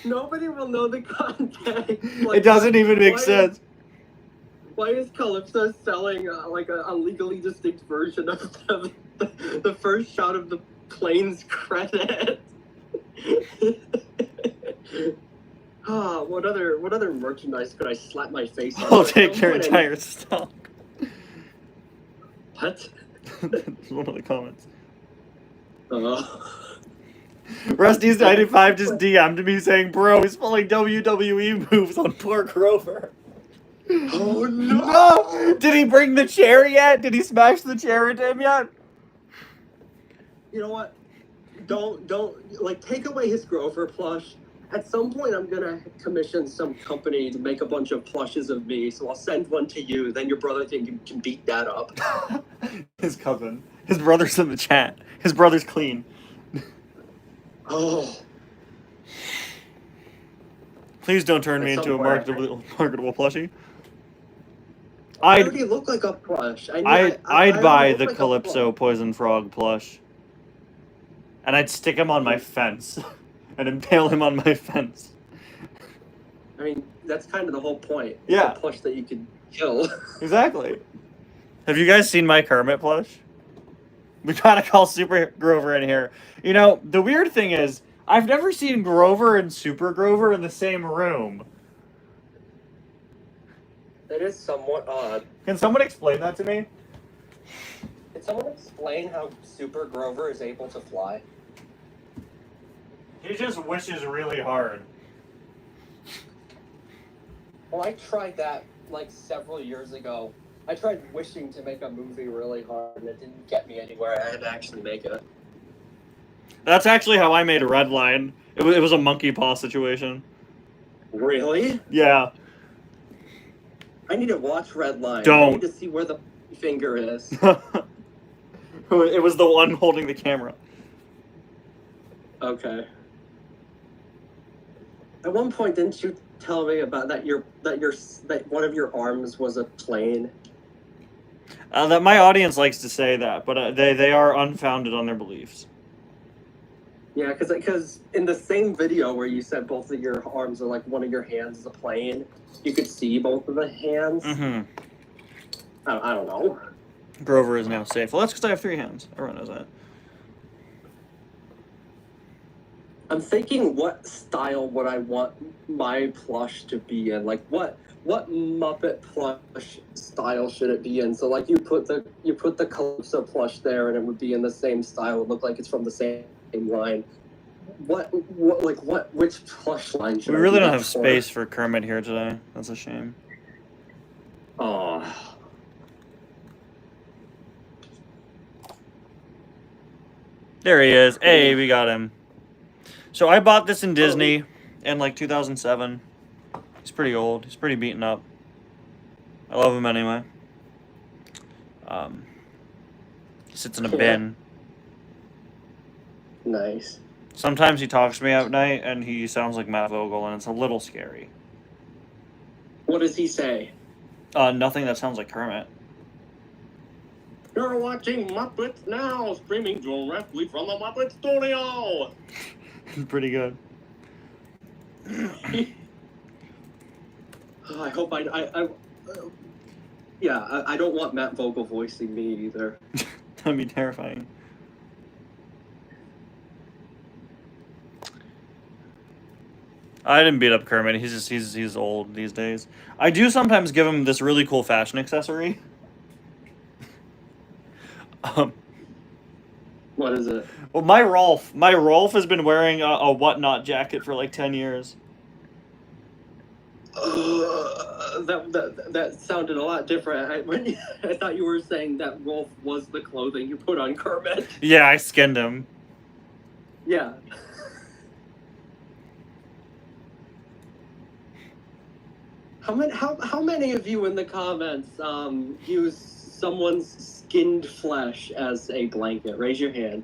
Nobody will know the context. It doesn't even make sense. Why is Calypso selling like a legally distinct version of the first shot of the plane's credit? What other merchandise could I slap my face on? I'll take your entire stock. What? That's one of the comments. Rusty's Rusty's95 just DM'd me saying, "Bro, he's pulling WWE moves on poor Grover." Oh no! No! Did he bring the chair yet? Did he smash the chair into him yet? You know what? Don't like take away his Grover plush. At some point, I'm gonna commission some company to make a bunch of plushes of me, so I'll send one to you. Then your brother can beat that up. His cousin. His brother's in the chat. His brother's clean. Oh. Please don't turn me into a marketable plushie. I already look like a plush. I'd buy the Calypso Poison Frog plush. And I'd stick him on my fence. And impale him on my fence. I mean, that's kind of the whole point. Yeah. It's a plush that you could kill. Exactly. Have you guys seen my Kermit plush? We gotta call Super Grover in here. You know, the weird thing is, I've never seen Grover and Super Grover in the same room. That is somewhat odd. Can someone explain that to me? Can someone explain how Super Grover is able to fly? He just wishes really hard. Well, I tried that like several years ago. I tried wishing to make a movie really hard, and it didn't get me anywhere. I had to actually make it. That's actually how I made a Red Line. It was a monkey paw situation. Really? Yeah. I need to watch Red Line. Don't. I need to see where the finger is. It was the one holding the camera. Okay. At one point, didn't you tell me about that one of your arms was a plane? That my audience likes to say that, but they are unfounded on their beliefs. Yeah, because in the same video where you said both of your arms are like one of your hands is a plane, you could see both of the hands. Mm-hmm. I don't know. Grover is now safe. Well, that's because I have 3 hands. Everyone knows that. I'm thinking, what style would I want my plush to be in? Like, what Muppet plush style should it be in? So, like, you put the Calypso plush there, and it would be in the same style. It would look like it's from the same line. Which plush line should We I really do don't that have for? space for Kermit here today. That's a shame. Oh. There he is. Hey, we got him. So I bought this in Disney in like 2007. He's pretty old. He's pretty beaten up. I love him anyway. He sits in a bin. Nice. Sometimes he talks to me at night, and he sounds like Matt Vogel, and it's a little scary. What does he say? Nothing that sounds like Kermit. You're watching Muppets Now, streaming directly from the Muppet Studio. Pretty good. I hope I don't want Matt Vogel voicing me either. That'd be terrifying. I didn't beat up Kermit. He's old these days. I do sometimes give him this really cool fashion accessory. What is it? Well, my Rolf has been wearing a Whatnot jacket for like 10 years. That sounded a lot different. I thought you were saying that Rolf was the clothing you put on Kermit. Yeah, I skinned him. Yeah. How many of you in the comments use someone's skinned flesh as a blanket? Raise your hand.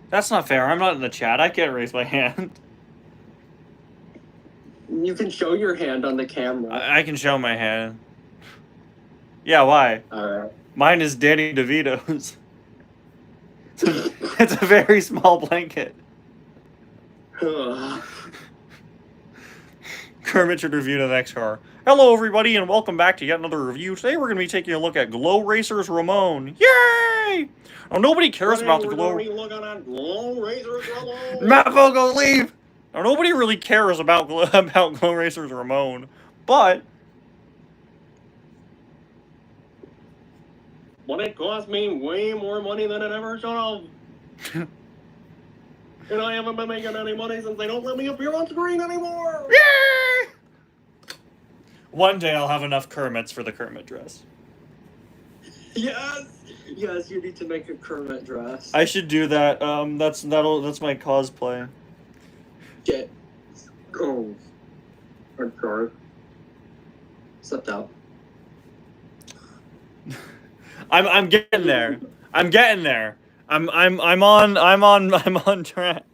That's not fair. I'm not in the chat. I can't raise my hand. You can show your hand on the camera. I can show my hand. Yeah, why? Alright. Mine is Danny DeVito's. It's a very small blanket. Kermit should review the next car. Hello, everybody, and welcome back to yet another review. Today we're going to be taking a look at Glow Racers Ramon. Yay! Oh, nobody cares about the Glow... Matt Vogel, leave! Now, nobody really cares about Glow Racers Ramon, but... But it cost me way more money than it ever should have. And I haven't been making any money since they don't let me appear on screen anymore. Yay! One day I'll have enough Kermits for the Kermit dress. Yes! Yes, you need to make a Kermit dress. I should do that. That's my cosplay. Get. Oh. I'm sorry. Slept out. I'm getting there. I'm getting there. I'm on track.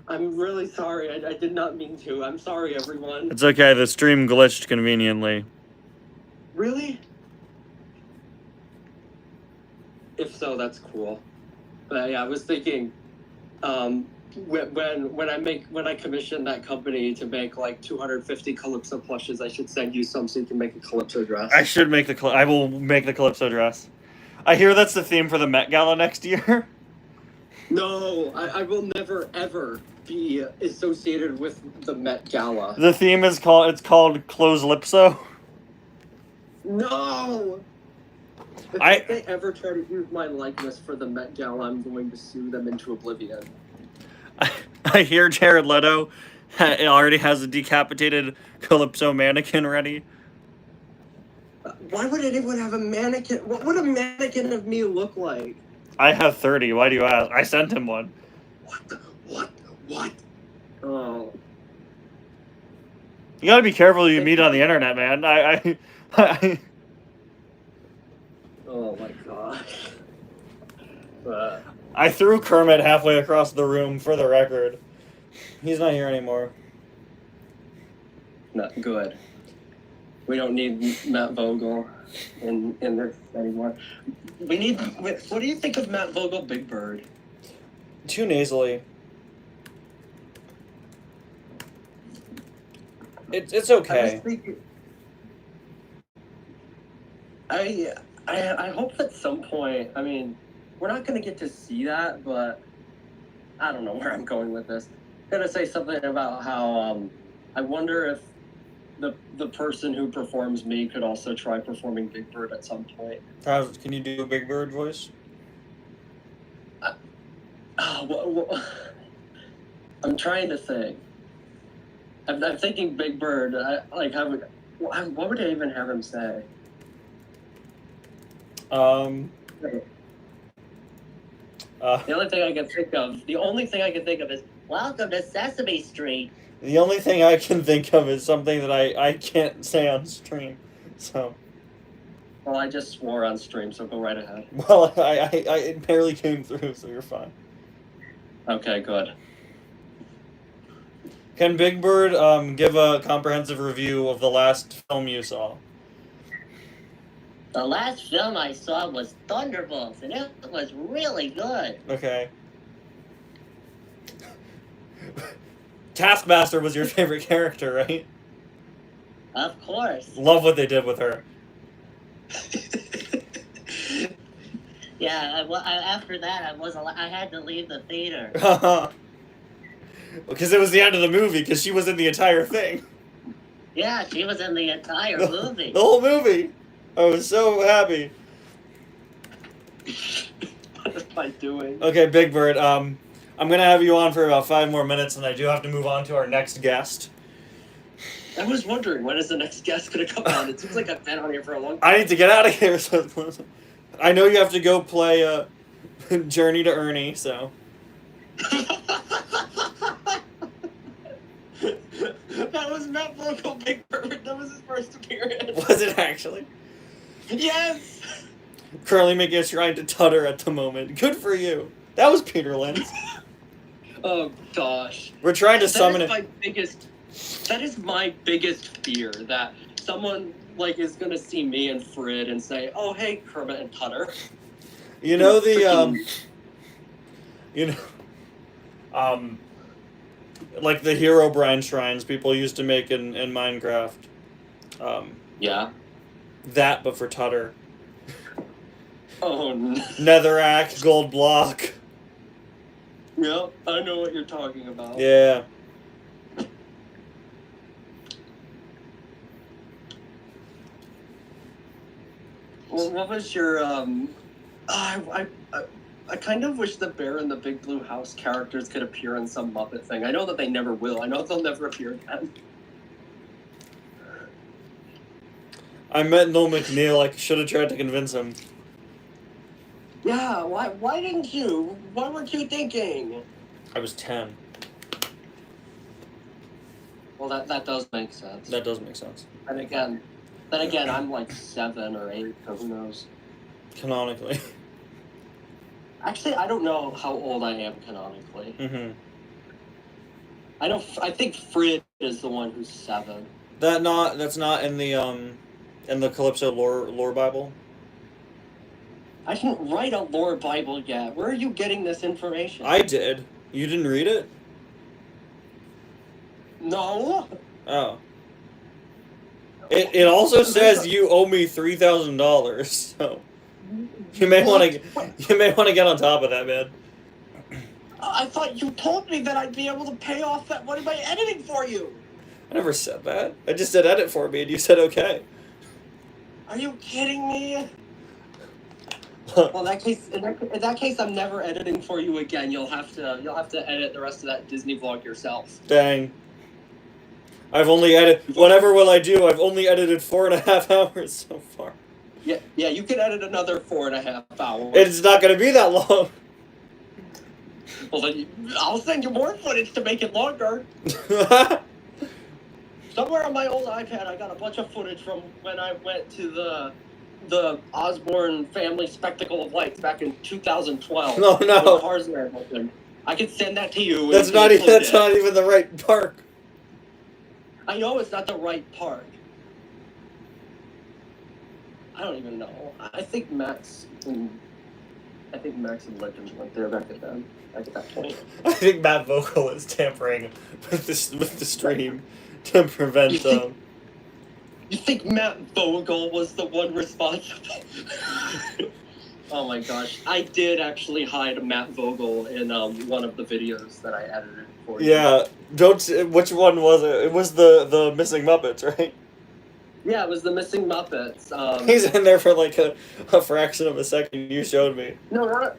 I'm really sorry. I did not mean to. I'm sorry, everyone. It's okay. The stream glitched conveniently. Really? If so, that's cool. But yeah, I was thinking, when I commission that company to make like 250 Calypso plushes, I should send you some so you can make a Calypso dress. I should make I will make the Calypso dress. I hear that's the theme for the Met Gala next year. No, I will never ever be associated with the Met Gala. The theme is called Close Lipso. No. If they ever try to use my likeness for the Met Gala, I'm going to sue them into oblivion. I hear Jared Leto already has a decapitated Calypso mannequin ready. Why would anyone have a mannequin? What would a mannequin of me look like? I have 30. Why do you ask? I sent him one. What? Oh. You gotta be careful who you meet on the internet, man. I Oh my gosh. I threw Kermit halfway across the room, for the record. He's not here anymore. Not good. We don't need Matt Vogel in this anymore. What do you think of Matt Vogel, Big Bird? Too nasally. It's okay. I hope at some point, I mean, we're not going to get to see that, but I don't know where I'm going with this. I'm going to say something about how I wonder if the person who performs me could also try performing Big Bird at some point. Can you do a Big Bird voice? I'm trying to think. I'm thinking Big Bird. What would I even have him say? The only thing I can think of is "Welcome to Sesame Street." The only thing I can think of is something that I can't say on stream. So. Well, I just swore on stream, so go right ahead. Well, it barely came through, so you're fine. Okay, good. Can Big Bird give a comprehensive review of the last film you saw? The last film I saw was Thunderbolts, and it was really good. Okay. Taskmaster was your favorite character, right? Of course. Love what they did with her. Yeah, after that, I had to leave the theater. Because it was the end of the movie, because she was in the entire thing. Yeah, she was in the entire movie. The whole movie. I was so happy. What am I doing? Okay, Big Bird, I'm going to have you on for about 5 more minutes, and I do have to move on to our next guest. I was wondering, when is the next guest going to come on? It seems like I've been on here for a long time. I need to get out of here. So I know you have to go play Journey to Ernie, so. That was Matt Vogel, Big Bird. That was his first appearance. Was it actually? Yes! Currently making a shrine to Tutter at the moment. Good for you. That was Peter Lenz. Oh, gosh. We're trying to summon it. That is my biggest fear, that someone, like, is going to see me and Frid and say, oh, hey, Kermit and Tutter. You know like the Herobrine shrines people used to make in Minecraft. Yeah. That, but for Tutter. Oh, no. Netherrack, gold block. Yep, I know what you're talking about. Yeah. Well, what was your, I kind of wish the Bear in the Big Blue House characters could appear in some Muppet thing. I know that they never will. I know they'll never appear again. I met Noel McNeil. I should have tried to convince him. Yeah, why didn't you? What were you thinking? I was 10. Well, that does make sense. That does make sense. And again, I'm like 7 or 8, so who knows? Canonically. Actually, I don't know how old I am canonically. Mm-hmm. I think Frid is the one who's 7. That's not in the Calypso lore Bible. I didn't write a lore Bible yet. Where are you getting this information? I did. You didn't read it? No. Oh. It also says you owe me $3,000, so you may want to get on top of that, man. I thought you told me that I'd be able to pay off that money by editing for you. I never said that. I just said edit for me, and you said okay. Are you kidding me? Well, in that case, I'm never editing for you again. You'll have to edit the rest of that Disney vlog yourself. Dang. Whatever will I do? I've only edited 4.5 hours so far. Yeah, you can edit another 4.5 hours. It's not going to be that long. Well, then I'll send you more footage to make it longer. Somewhere on my old iPad, I got a bunch of footage from when I went to the Osborne Family Spectacle of Lights back in 2012. No. When Cars were open. I can send that to you. That's not even the right park. I know it's not the right park. I don't even know. I think Max and Legend went there back at that point. I think Matt Vogel is tampering with the stream to prevent You think Matt Vogel was the one responsible? Oh my gosh. I did actually hide Matt Vogel in one of the videos that I edited for you. Yeah, which one was it? It was the Missing Muppets, right? Yeah, it was the Missing Muppets. He's in there for like a fraction of a second. You showed me. No,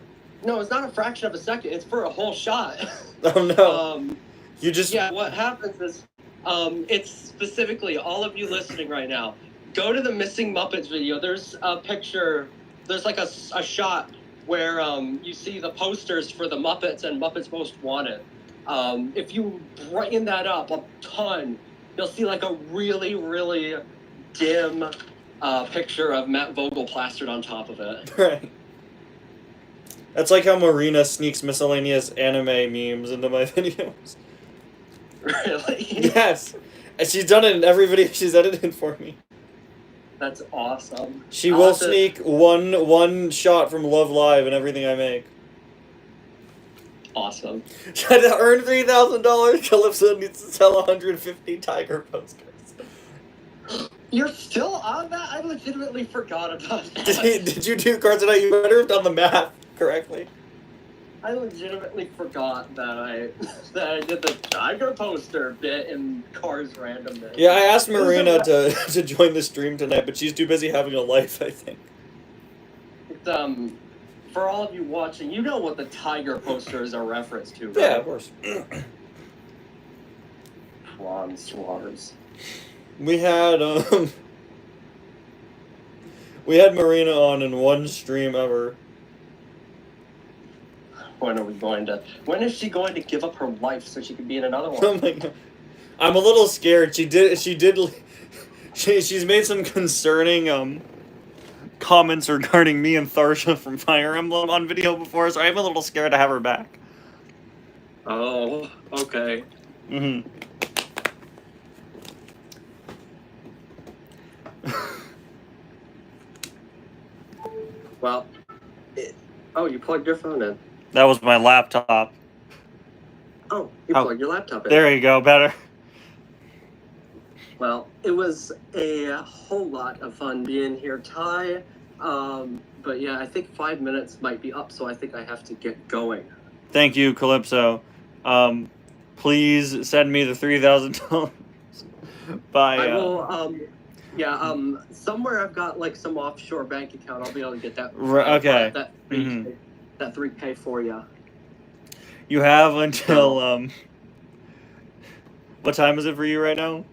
it's not a fraction of a second. It's for a whole shot. Oh no. Yeah, what happens is, it's specifically all of you listening right now. Go to the Missing Muppets video. There's a picture. There's like a shot where you see the posters for the Muppets and Muppets Most Wanted. If you brighten that up a ton, you'll see like a really, really dim picture of Matt Vogel plastered on top of it. Right. That's like how Marina sneaks miscellaneous anime memes into my videos. Really? Yes. And she's done it in every video she's edited for me. That's awesome. She I'll will have to- sneak one shot from Love Live in everything I make. Awesome. To earn $3,000, Calypso needs to sell 150 Tiger posters. You're still on that? I legitimately forgot about that. Did you do Cards Tonight? You better have done the math correctly. I legitimately forgot that I did the Tiger poster bit in Cars Randomness. Yeah, I asked Marina to join the stream tonight, but she's too busy having a life, I think. For all of you watching, you know what the Tiger poster is a reference to, right? Yeah, of course. Prawn slaughters. We had Marina on in one stream ever. When is she going to give up her life so she can be in another Oh one? my god. I'm a little scared. She's made some concerning comments regarding me and Tharsha from Fire Emblem on video before, so I'm a little scared to have her back. Oh, okay. Mm-hmm. Well, you plugged your phone in. That was my laptop. Oh, you Oh, plugged your laptop in. There you go, better. Well, it was a whole lot of fun being here, Ty. But yeah, I think 5 minutes might be up, so I think I have to get going. Thank you, Calypso. Please send me the $3,000 by. I will. Somewhere I've got like some offshore bank account. I'll be able to get that. Okay. That Mhm. 3K for you. You have until what time is it for you right now?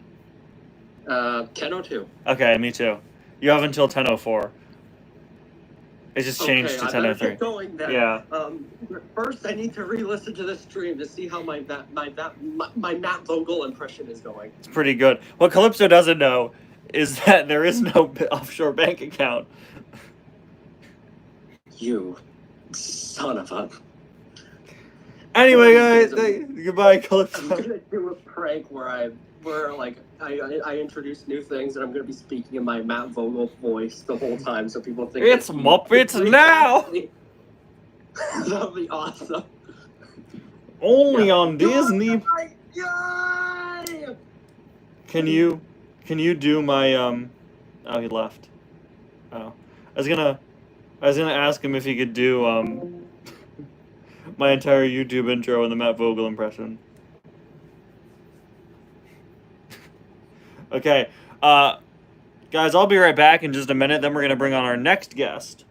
10:02. Okay, me too. You have until 10:04. It just changed to I better 10:03. get going then. Yeah. First, I need to re-listen to this stream to see how my Matt Vogel impression is going. It's pretty good. What Calypso doesn't know is that there is no offshore bank account. You son of a. Anyway, guys, goodbye, I'm Calypso. gonna do a prank where I introduce new things and I'm gonna be speaking in my Matt Vogel voice the whole time, so people think It's Muppets now. That'll be awesome. Only on Disney. Yay! Can you do my Oh, he left. Oh, I was gonna ask him if he could do my entire YouTube intro in the Matt Vogel impression. Okay, guys, I'll be right back in just a minute. Then we're gonna bring on our next guest.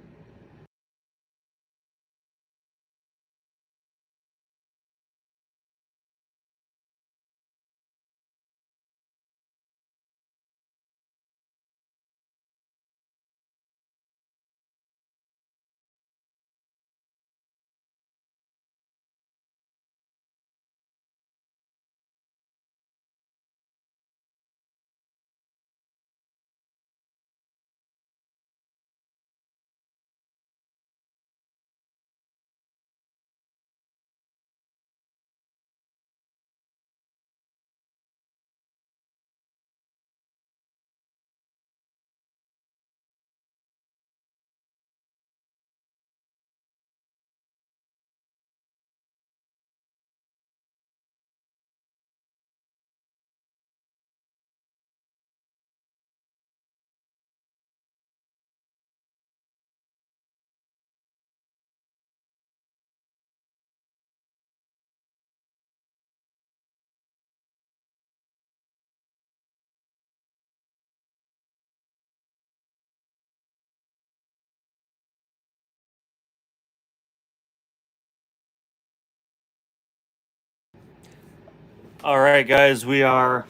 All right, guys, we're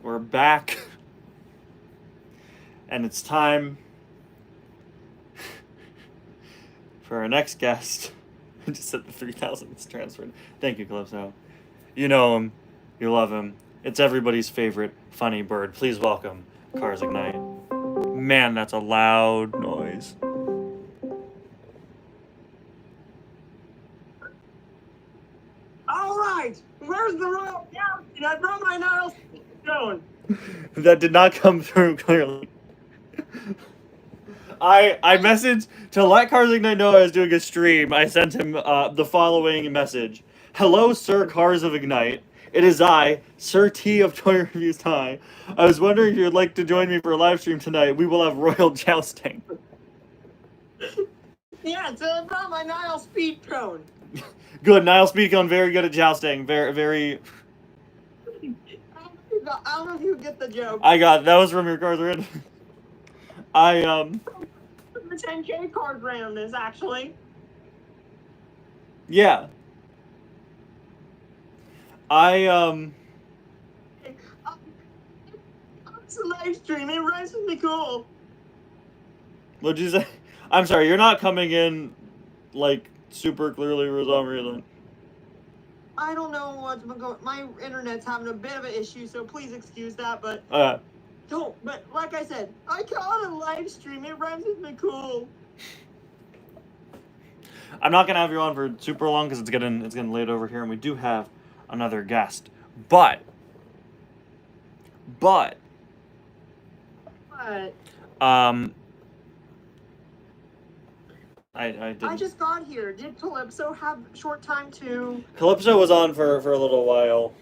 back, and it's time for our next guest. I just said the 3,000 is transferred. Thank you, Calypso. You know him, you love him. It's everybody's favorite funny bird. Please welcome Cars Ignite. Man, that's a loud noise. All right, where's the rope? Yeah, I brought my nails. Going. That did not come through clearly. I messaged to let Cars Ignite know I was doing a stream. I sent him the following message: "Hello, Sir Cars of Ignite. It is I, Sir T of Toy Reviews Tie. I was wondering if you would like to join me for a live stream tonight. We will have royal jousting." Yeah, it's about my Nile speed cone. Good, Nile Speedcone, very good at jousting. Very, very. I don't know if you get the joke. I got that was from your Cars Red. The 10K card round is actually. Yeah. It's a live stream. It runs really cool. What'd you say? I'm sorry, you're not coming in like super clearly for some reason. I don't know what's been going. My internet's having a bit of an issue, so please excuse that. But don't. But like I said, I call it a live stream. It runs really cool. I'm not gonna have you on for super long because it's getting late over here, and we do have another guest. But What? I didn't. I just got here. Did Calypso have short time to? Calypso was on for a little while,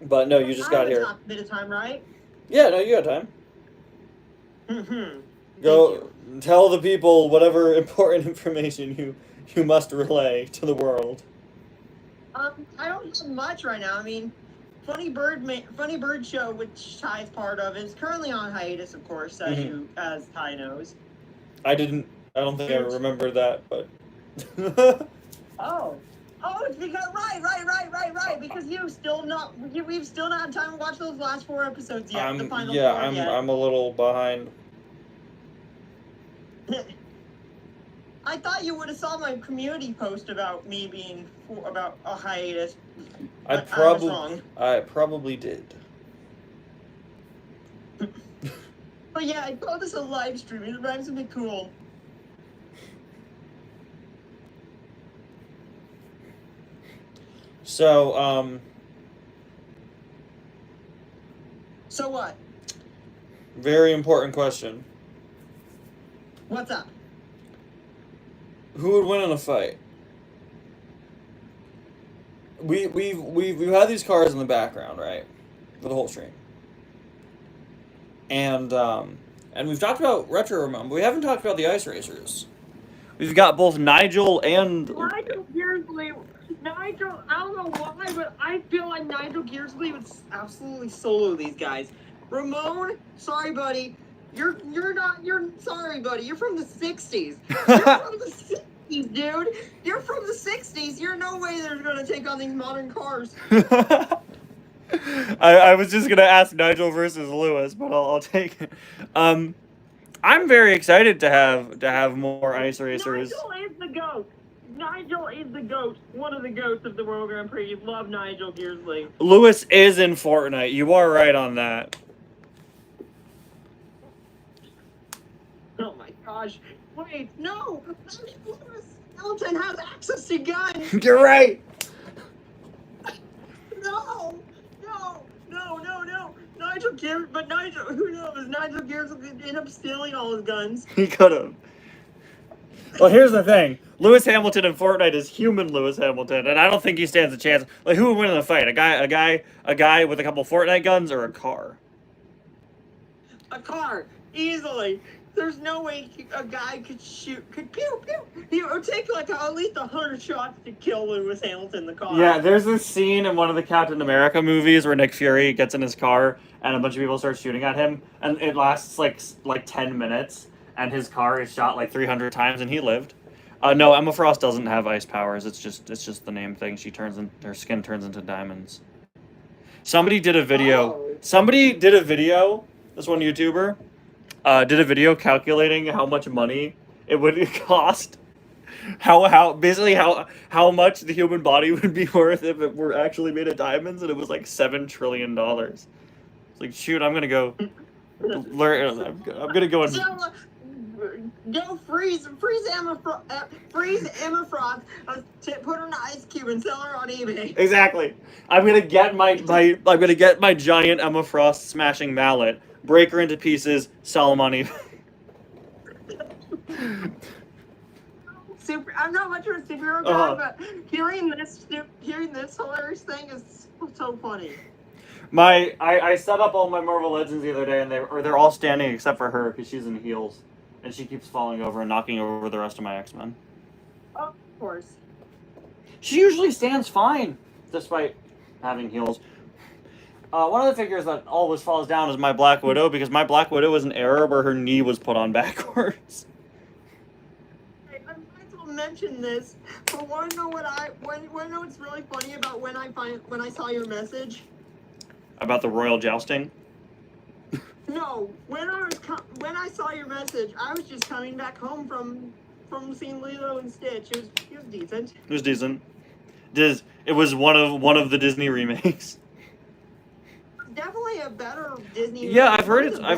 but no, you just got here. A bit of time, right? Yeah, no, you got time. Mm-hmm. Go tell the people whatever important information you must relay to the world. I don't have much right now. I mean, Funny Bird Show, which Ty's part of, is currently on hiatus, of course, as Ty knows. I don't think I remember that, but. Oh, it's because right. Because we've still not had time to watch those last 4 episodes yet. The final 4 yet. I'm a little behind. I thought you would have saw my community post about me being about a hiatus. I was wrong. probably did. But yeah, I call this a live stream. It rhymes to be cool. So, So what? very important question. What's up? Who would win in a fight? We've had these cars in the background, right, for the whole stream, and we've talked about Retro Ramon, but we haven't talked about the Ice Racers. We've got both Nigel and Nigel Gearsley. I don't know why, but I feel like Nigel Gearsley would absolutely solo these guys. Ramon, sorry, buddy. You're sorry, buddy. You're from the 60s. You're from the 60s, dude. You're from the 60s. You're no way they're going to take on these modern cars. I was just gonna ask Nigel versus Lewis, but I'll take it. I'm very excited to have more Ice Racers. Nigel is the GOAT. Nigel is the GOAT. One of the GOATs of the World Grand Prix. Love Nigel Gearsley. Lewis is in Fortnite. You are right on that. Oh my gosh. Wait, no! Lewis Hamilton has access to guns! You're right! No! Nigel Gears, but Nigel, who knows? Nigel Gears will end up stealing all his guns. He could have. Well, here's the thing. Lewis Hamilton in Fortnite is human Lewis Hamilton, and I don't think he stands a chance. Like, who would win in a fight? A guy with a couple Fortnite guns, or a car? A car, easily. There's no way a guy could pew pew. It would take like at least 100 shots to kill Lewis Hamilton in the car. Yeah, there's this scene in one of the Captain America movies where Nick Fury gets in his car and a bunch of people start shooting at him, and it lasts like 10 minutes, and his car is shot like 300 times, and he lived. No, Emma Frost doesn't have ice powers. It's just the name thing. Her skin turns into diamonds. Somebody did a video. Oh. This one YouTuber did a video calculating how much money it would cost. How much the human body would be worth if it were actually made of diamonds, and it was like $7 trillion. It's like, shoot, I'm gonna go learn. I'm gonna go and. So, Go freeze Emma Frost. Put her in an ice cube and sell her on eBay. Exactly. I'm gonna get my giant Emma Frost smashing mallet, break her into pieces, sell them on eBay. I'm not much of a superhero guy, but hearing this hilarious thing is so funny. I set up all my Marvel Legends the other day, and they're all standing except for her because she's in heels, and she keeps falling over and knocking over the rest of my X-Men. Of course. She usually stands fine despite having heels. One of the figures that always falls down is my Black Widow, because my Black Widow was an error where her knee was put on backwards. I might as well mention this, but want to know what's really funny about when I saw your message? About the royal jousting? No, when I saw your message, I was just coming back home from seeing Lilo and Stitch. It was decent. It was decent. It was one of the Disney remakes. Definitely a better Disney. Yeah, I've heard it's Disney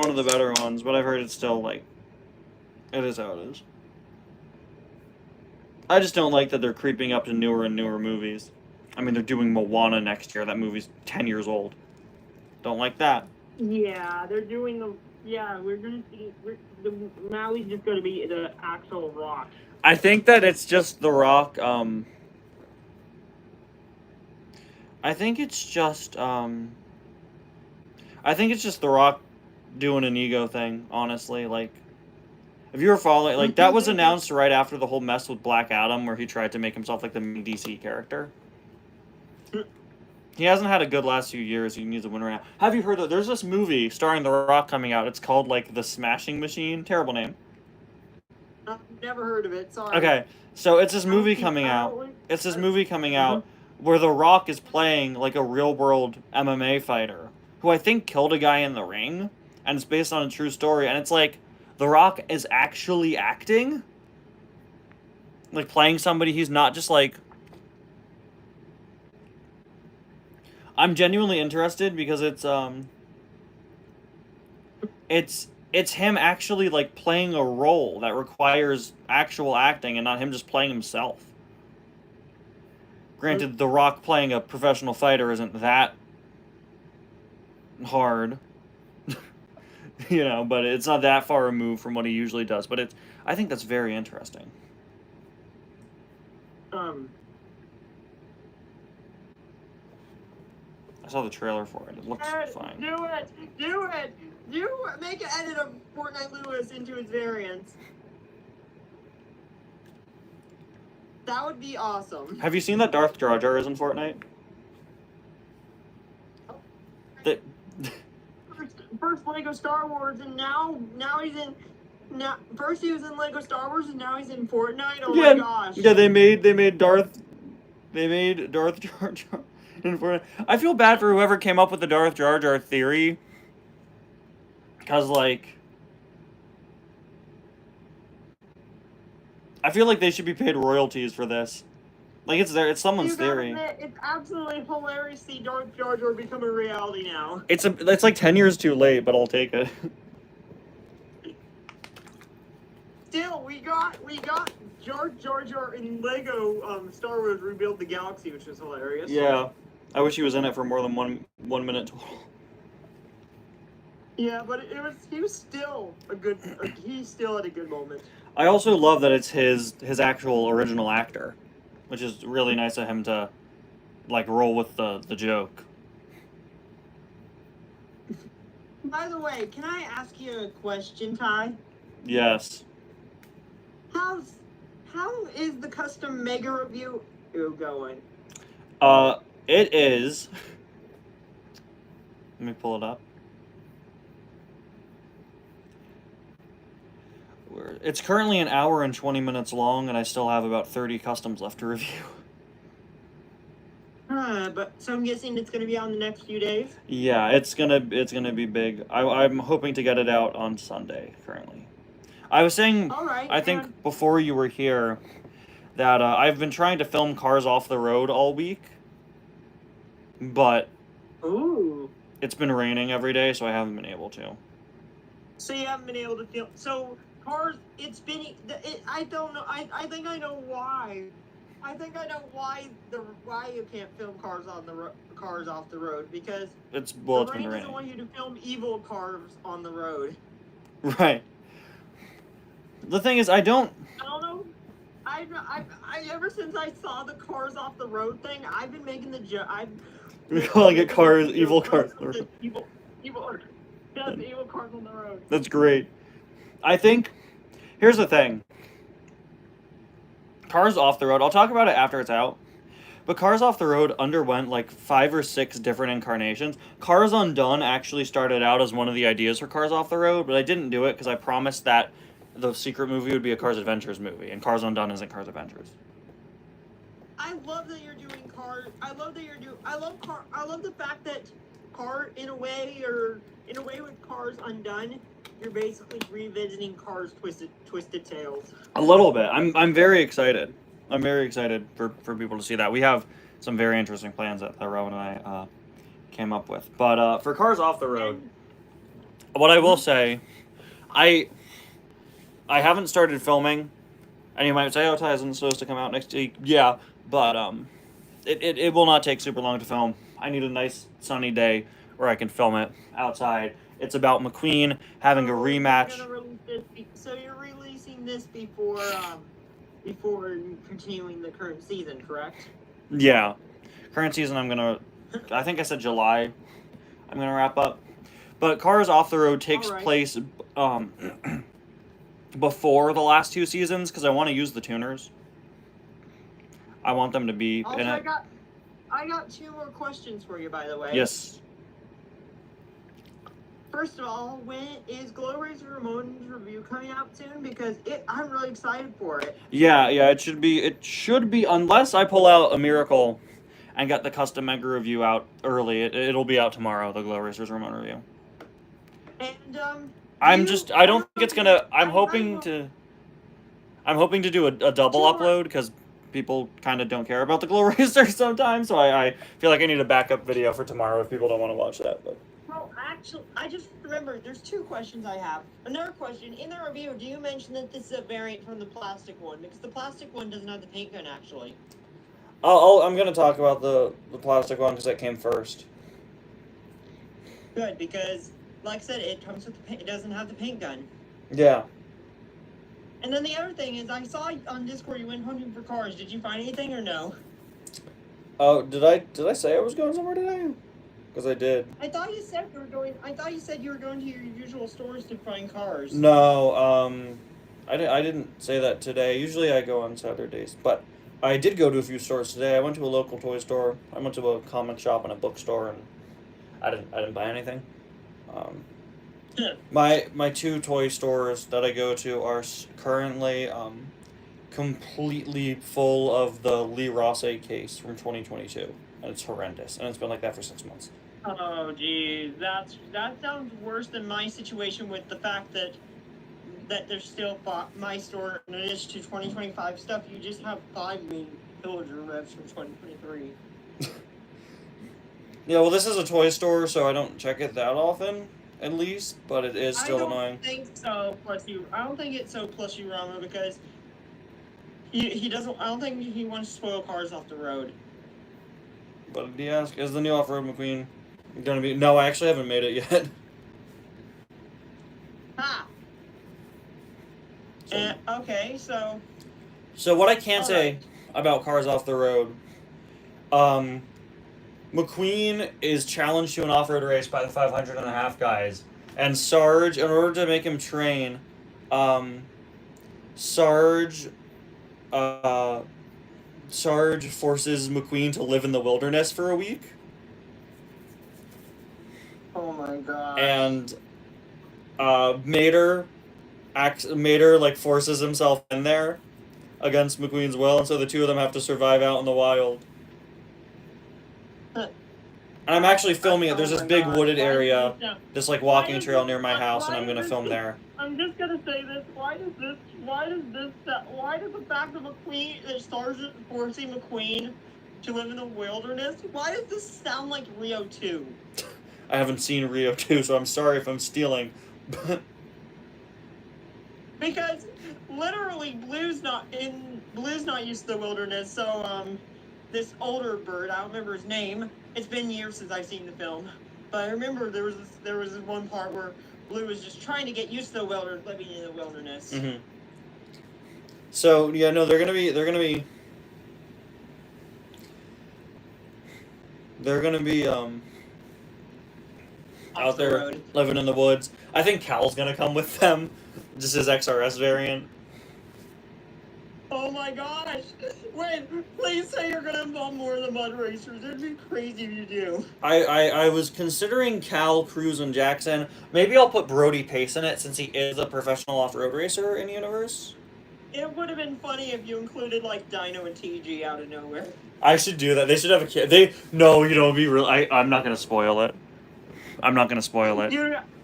one of the better ones, but I've heard it's still like it is how it is. I just don't like that they're creeping up to newer and newer movies. I mean, they're doing Moana next year. That movie's 10 years old. Don't like that. Yeah, they're doing the. Yeah, we're gonna see. Maui's just gonna be the actual Rock. I think that it's just The Rock. I think it's just The Rock doing an ego thing. Honestly, like, if you were following, like, that was announced right after the whole mess with Black Adam, where he tried to make himself like the main DC character. He hasn't had a good last few years. He needs a winner now. Have you heard of? There's this movie starring The Rock coming out. It's called like The Smashing Machine. Terrible name. I've never heard of it. Sorry. Okay, so it's this movie coming out. It's this movie coming out where The Rock is playing like a real world MMA fighter who I think killed a guy in the ring, and it's based on a true story. And it's like The Rock is actually acting, like playing somebody. He's not just like. I'm genuinely interested because it's him actually like playing a role that requires actual acting and not him just playing himself. Granted, The Rock playing a professional fighter isn't that hard. You know, but it's not that far removed from what he usually does. But I think that's very interesting. I saw the trailer for it. It looks fine. Do it! Make an edit of Fortnite Lewis into his variants. That would be awesome. Have you seen that Darth Jar Jar is in Fortnite? First Lego Star Wars, and now he's in. First he was in Lego Star Wars, and now he's in Fortnite. Oh my gosh! Yeah, they made Darth Jar Jar. I feel bad for whoever came up with the Darth Jar Jar theory, because like, I feel like they should be paid royalties for this. Like it's someone's theory. It's absolutely hilarious to see Darth Jar Jar become a reality now. It's like 10 years too late, but I'll take it. Still, we got Jar Jar in Lego Star Wars Rebuild the Galaxy, which is hilarious. Yeah. I wish he was in it for more than one minute total. Yeah, but he was still he still had a good moment. I also love that it's his actual original actor, which is really nice of him to like roll with the joke. By the way, can I ask you a question, Ty? Yes. How is the custom mega review going? It is. Let me pull it up. It's currently an hour and 20 minutes long, and I still have about 30 customs left to review. But so I'm guessing it's gonna be on the next few days. Yeah, it's gonna be big. I'm hoping to get it out on Sunday. Currently, I was saying. All right. I think before you were here, that I've been trying to film cars off the road all week. But it's been raining every day, so I haven't been able to. So you haven't been able to film. So Cars, it's been. I don't know. I think I know why. I think I know why you can't film cars on the cars off the road because It's the been rain doesn't raining. want you to film evil cars on the road. Right. The thing is, I don't. I don't know. I ever since I saw the cars off the road thing, I've been making the joke. We're calling it cars, evil cars. Evil, yes, evil cars on the road. That's great. I think. Here's the thing. Cars off the road. I'll talk about it after it's out. But Cars Off the Road underwent like 5 or 6 different incarnations. Cars Undone actually started out as one of the ideas for Cars Off the Road, but I didn't do it because I promised that the secret movie would be a Cars Adventures movie, and Cars Undone isn't Cars Adventures. I love that you're doing cars. I love that you're doing. I love the fact that in a way with Cars Undone, you're basically revisiting Cars Twisted Tales. A little bit. I'm very excited. I'm very excited for people to see that. We have some very interesting plans that Rowan and I came up with. But for Cars Off the Road, what I will say, I haven't started filming, and you might say, "Oh, Ty, isn't supposed to come out next week?" Yeah, but it will not take super long to film. I need a nice sunny day where I can film it outside. It's about McQueen having a rematch. So you're releasing this before continuing the current season, correct? Yeah, current season. I think I said July. I'm gonna wrap up. But Cars Off the Road takes place before the last 2 seasons because I want to use the tuners. I want them to be also, in it. I got 2 more questions for you, by the way. Yes. First of all, when is Glow Racer Ramon's review coming out soon? Because I'm really excited for it. Yeah, it should be. It should be, unless I pull out a miracle and get the custom mega review out early. It'll be out tomorrow. The Glow Racers Ramon review. And I don't think it's gonna. I'm hoping to do a double upload because people kind of don't care about the Glow Racer sometimes. So I feel like I need a backup video for tomorrow if people don't want to watch that. But. Well, actually, I just remembered there's 2 questions I have. Another question, in the review, do you mention that this is a variant from the plastic one? Because the plastic one doesn't have the paint gun, actually. I'm going to talk about the plastic one because that came first. Good, because, like I said, it comes with the paint, it doesn't have the paint gun. Yeah. And then the other thing is, I saw on Discord you went hunting for cars. Did you find anything or no? Oh, did I say I was going somewhere today? Because I did. I thought you said you were going to your usual stores to find cars. No, I didn't say that today. Usually I go on Saturdays, but I did go to a few stores today. I went to a local toy store. I went to a comic shop and a bookstore, and I didn't buy anything. My 2 toy stores that I go to are currently completely full of the Lee Rosse case from 2022, and it's horrendous, and it's been like that for 6 months. Oh, geez, that sounds worse than my situation with the fact that there's still my store, in addition to 2025 stuff, you just have 5 main Pillager revs from 2023. Yeah, well, this is a toy store, so I don't check it that often, at least, but it is still annoying. I don't think so, I don't think it's so plus you, Rama, because he doesn't, I don't think he wants to spoil Cars Off the Road. But do you ask, is the new Off-Road McQueen gonna be... No, I actually haven't made it yet. Ha! Okay, so... So what I can say about Cars Off the Road, McQueen is challenged to an off-road race by the 500.5 guys, and Sarge, in order to make him train, Sarge forces McQueen to live in the wilderness for a week. Oh my god. And Mater forces himself in there against McQueen's will, and so the 2 of them have to survive out in the wild. And I'm actually filming it. There's this big wooded area, this walking trail near my house, and I'm gonna film there. I'm just gonna say this. Why does the fact of McQueen that Sarge forcing McQueen to live in the wilderness? Why does this sound like Rio 2? I haven't seen Rio 2, so I'm sorry if I'm stealing. Because literally Blue's not used to the wilderness, so this older bird, I don't remember his name. It's been years since I've seen the film, but I remember there was this one part where Blue was just trying to get used to the living in the wilderness. Mm-hmm. So yeah, no, they're gonna be out there living in the woods. I think Cal's gonna come with them, just his XRS variant. Oh my gosh! Wait, please say you're gonna involve more of the mud racers. It'd be crazy if you do. I was considering Cal, Cruz, and Jackson. Maybe I'll put Brody Pace in it since he is a professional off-road racer in universe. It would have been funny if you included like Dino and TG out of nowhere. I should do that. They should have a kid. No, you know, be real. I'm not gonna spoil it. I'm not gonna spoil it.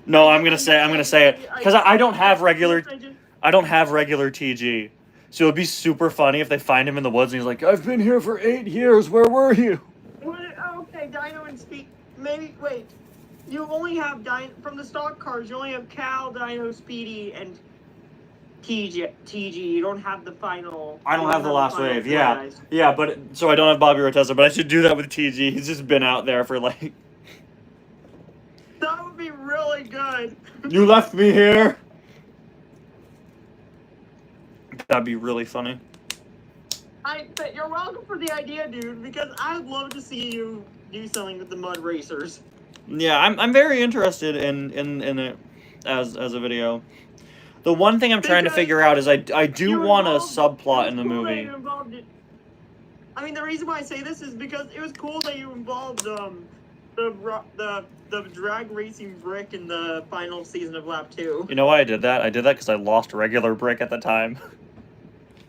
No, I'm gonna say it because I don't have regular TG. So it'd be super funny if they find him in the woods and he's like, "I've been here for 8 years. Where were you?" Okay, Dino and Speed. Maybe wait. You only have from the stock cars. You only have Cal, Dino, Speedy, and TG. You don't have the final. I don't have the last wave. Yeah, yeah, but so I don't have Bobby Rotessa, but I should do that with TG. He's just been out there for like. That would be really good. You left me here. That'd be really funny. But you're welcome for the idea, dude, because I'd love to see you do something with the mud racers. Yeah, I'm very interested in it as a video. The one thing I'm trying to figure out is I do want a subplot in the movie. I mean, the reason why I say this is because it was cool that you involved the drag racing brick in the final season of Lap 2. You know why I did that? I did that because I lost regular brick at the time.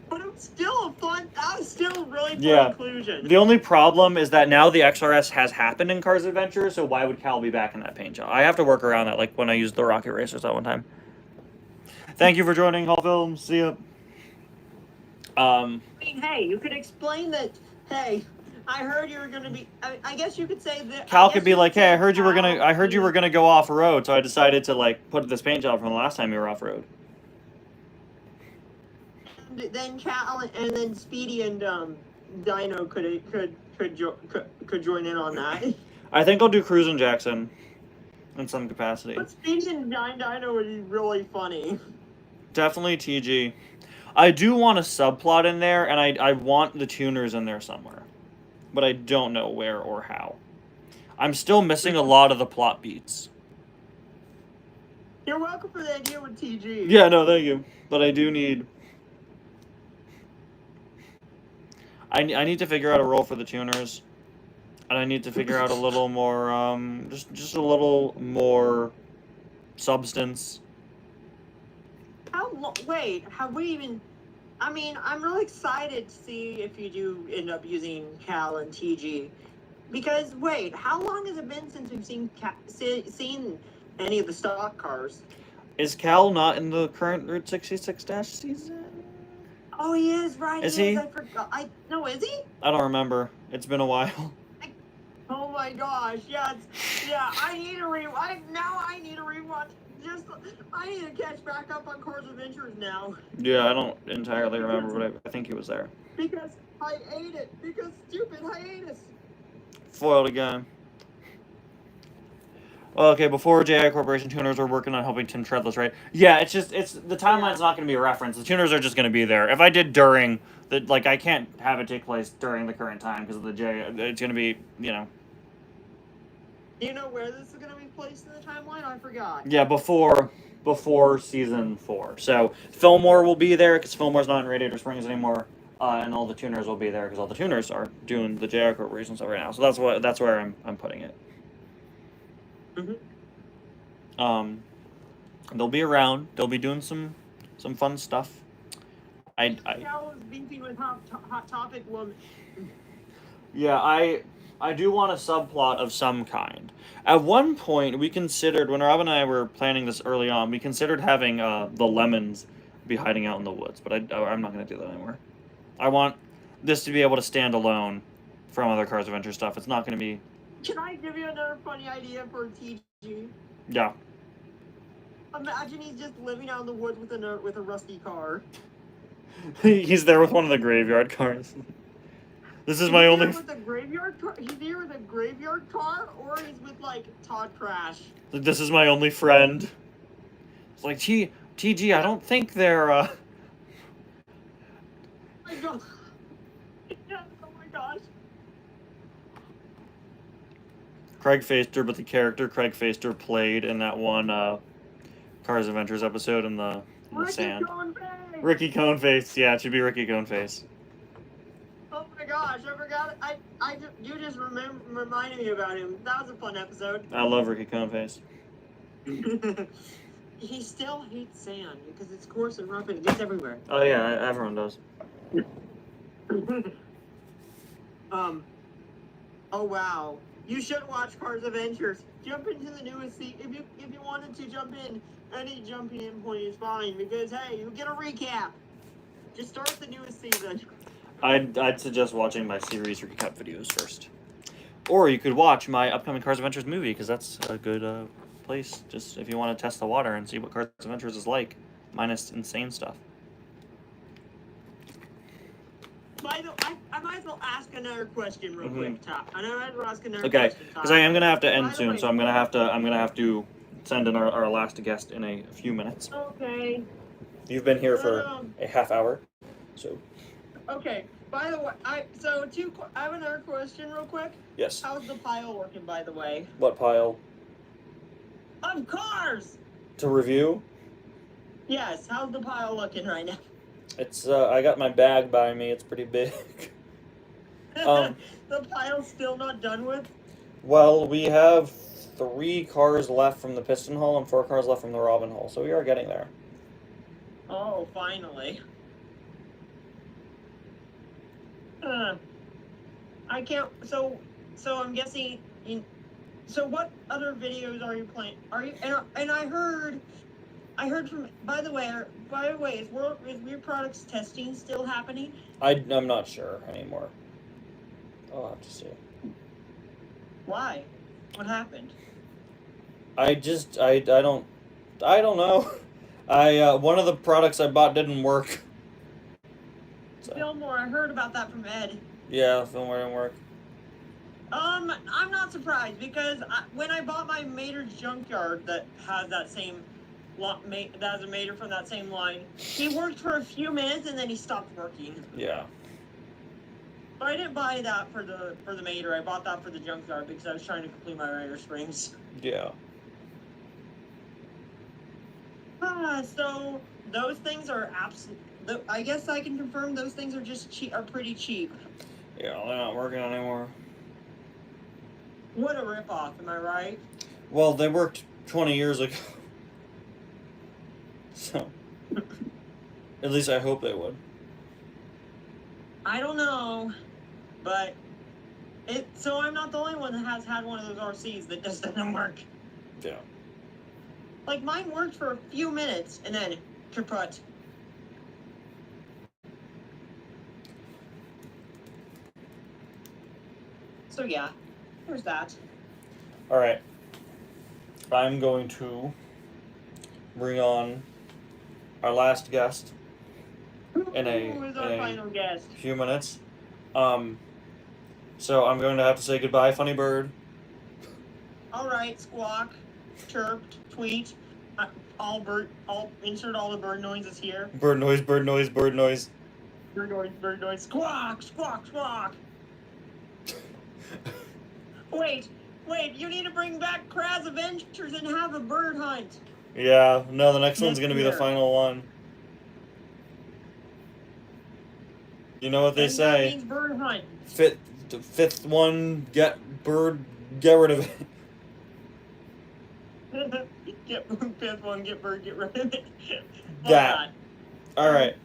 But it was still that was still a really fun inclusion. The only problem is that now the XRS has happened in Cars Adventure, so why would Cal be back in that paint job? I have to work around that, like when I used the Rocket Racers that one time. Thank you for joining Hall Films. See ya. I mean, hey, you could explain that. Hey, I heard you were gonna be. I guess you could say that. Cal could be like, "Hey, I heard you were gonna go off road, so I decided to like put this paint job from the last time you were off road." Then Cal and then Speedy and Dino could join in on that. I think I'll do Cruz and Jackson in some capacity. But Speedy and Dino would be really funny. Definitely TG. I do want a subplot in there, and I want the tuners in there somewhere. But I don't know where or how. I'm still missing a lot of the plot beats. You're welcome for the idea with TG. Yeah, no, thank you. But I do need... I need to figure out a role for the tuners. And I need to figure out a little more, just a little more substance. Wait, have we even... I mean, I'm really excited to see if you do end up using Cal and TG. Because, wait, how long has it been since we've seen any of the stock cars? Is Cal not in the current Route 66 Dash season? Oh, he is, right. Is he? I forgot. No, is he? I don't remember. It's been a while. Oh my gosh, yeah, I need a rewatch. Now I need a rewatch. I need to catch back up on Cars Adventures now. Yeah, I don't entirely remember, but I think he was there. Because I ate it. Because stupid hiatus. Foiled again. Well, okay, before JI Corporation tuners are working on helping Tim Treadless, right? Yeah, it's the timeline's not going to be a reference. The tuners are just going to be there. If I did during the, like, I can't have it take place during the current time because of the J. It's going to be, you know. Do you know where this is going to be placed in the timeline? I forgot. Yeah, before season 4. So Fillmore will be there because Fillmore's not in Radiator Springs anymore, and all the tuners will be there because all the tuners are doing the JI Corporation stuff right now. So that's where I'm putting it. Mm-hmm. They'll be around. They'll be doing some fun stuff. Cal was beefing with Hot Topic woman. Yeah, I do want a subplot of some kind. At one point, we considered, when Rob and I were planning this early on, we considered having the Lemons be hiding out in the woods, but I'm not going to do that anymore. I want this to be able to stand alone from other Cars Adventure stuff. It's not going to be... Can I give you another funny idea for TG? Yeah. Imagine he's just living out in the woods with a rusty car. He's there with one of the graveyard cars. This is my he only. Here with a graveyard car? He's here with a graveyard car, or he's with like Todd Crash. This is my only friend. It's like TG. I don't think they're. Oh my god. Yes, oh my gosh. Craig Faster, but the character Craig Faster played in that one Cars Adventures episode in the sand. Coneface! Ricky Coneface. Yeah, it should be Ricky Coneface. Oh my gosh, I forgot. You just reminded me about him. That was a fun episode. I love Ricky Coneface. He still hates sand because it's coarse and rough and it gets everywhere. Oh yeah, everyone does. Oh wow. You should watch Cars Adventures. Jump into the newest seat. If you wanted to jump in, any jumping in point is fine because hey, you get a recap. Just start the newest season. I'd suggest watching my series recap videos first, or you could watch my upcoming Cars Adventures movie because that's a good place. Just if you want to test the water and see what Cars Adventures is like, minus insane stuff. By the way, I might as well ask another question real quick, Top. I might as well ask another Okay, question, because I am gonna have to By end the soon, way- so I'm gonna have to send in our last guest in a few minutes. Okay. You've been here for Um, a half hour, so Okay. By the way, I have another question real quick. yes. How's the pile working, by the way? What pile Of cars! to review? Yes, how's the pile looking right now? It's I got my bag by me. It's pretty big. Um, The pile's still not done with? Well, we have 3 cars left from the Piston Hall and 4 cars left from the Robin Hall, so we are getting there. Oh, finally. I can't. So I'm guessing. So what other videos are you playing? Are you? And I heard from. By the way, is Weird Products testing still happening? I'm not sure anymore. I'll have to see. Why? What happened? I don't know. One of the products I bought didn't work. So, Fillmore, I heard about that from Ed. yeah, the Fillmore didn't work. I'm not surprised because when I bought my Mater's Junkyard that has that same that has a Mater from that same line, he worked for a few minutes and then he stopped working. Yeah. But I didn't buy that for the Mater. I bought that for the Junkyard because I was trying to complete my Rider Springs. Yeah. So those things are I guess I can confirm those things are just are pretty cheap. Yeah, they're not working anymore. What a ripoff, am I right? Well, they worked 20 years ago. So, at least I hope they would. I don't know, but so I'm not the only one that has had one of those RCs that just doesn't work. Yeah. Like mine worked for a few minutes and then kaput. So yeah, there's that. All right. I'm going to bring on our last guest in Who is our a final guest? few minutes. So I'm going to have to say goodbye, Funny Bird. All right, squawk, chirped, tweet. I'll insert all the bird noises here. Bird noise, bird noise, bird noise. Bird noise, squawk, squawk, squawk. Wait, you need to bring back Kraz Adventures and have a bird hunt. Yeah, no, the next one's Next going to be the year. final one. You know what they And that say. means bird hunt. Fifth one, get rid of it. Get fifth one, get bird, get rid of it. Oh, That. God. All right.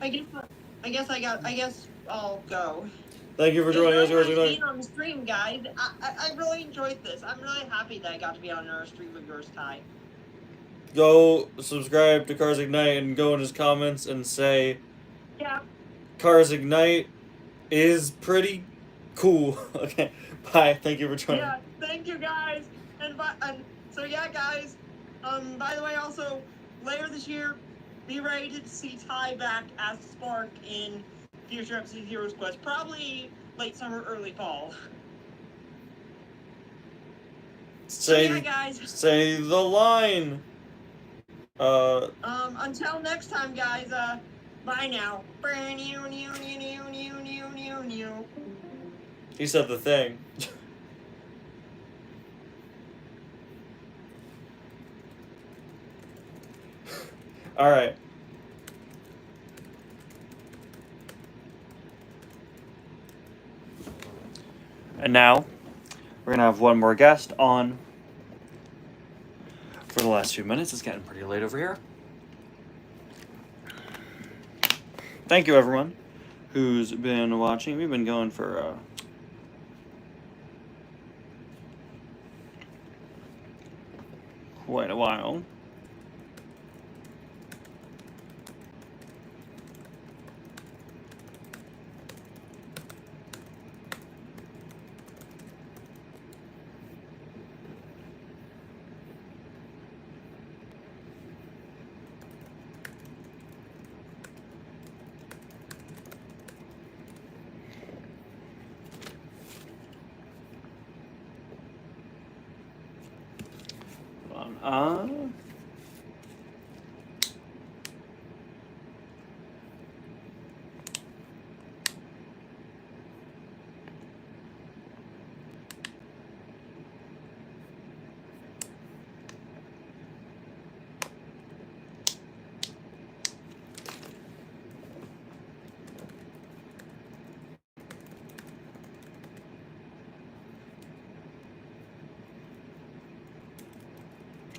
I guess I'll go. Thank you for joining us, It's guys. really nice being on the stream, guys. I really enjoyed this. I'm really happy that I got to be on another stream with yours, Ty. Go subscribe to Cars Ignite and go in his comments and say Yeah. Cars Ignite is pretty cool. Okay, bye. Thank you for joining. Yeah. Thank you, guys. And so yeah, guys. By the way, also later this year, be ready to see Ty back as Spark in future episodes of Heroes Quest. Probably late summer, early fall. Say, so yeah, guys. Say the line. Until next time, guys. Bye now. He said the thing. All right. And now, we're gonna have one more guest on for the last few minutes. It's getting pretty late over here. Thank you, everyone who's been watching. We've been going for quite a while.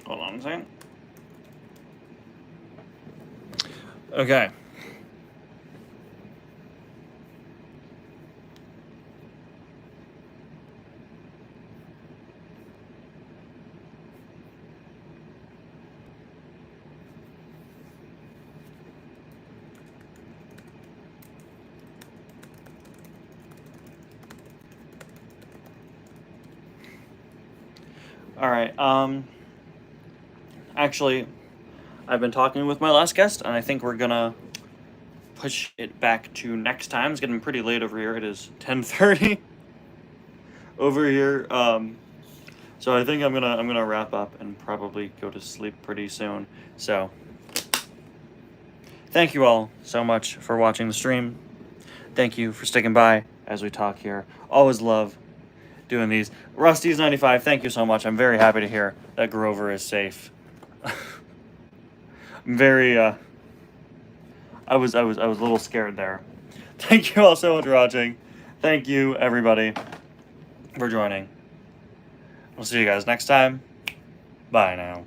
Hold on a second. Okay. All right. Actually, I've been talking with my last guest, and I think we're gonna push it back to next time. It's getting pretty late over here. It is 10:30 over here. So I think I'm gonna wrap up and probably go to sleep pretty soon. So thank you all so much for watching the stream. Thank you for sticking by as we talk here. Always love doing these. Rusty's 95, thank you so much. I'm very happy to hear that Grover is safe. I'm very I was a little scared there. Thank you all so much for watching. Thank you everybody for joining. We'll see you guys next time. Bye now.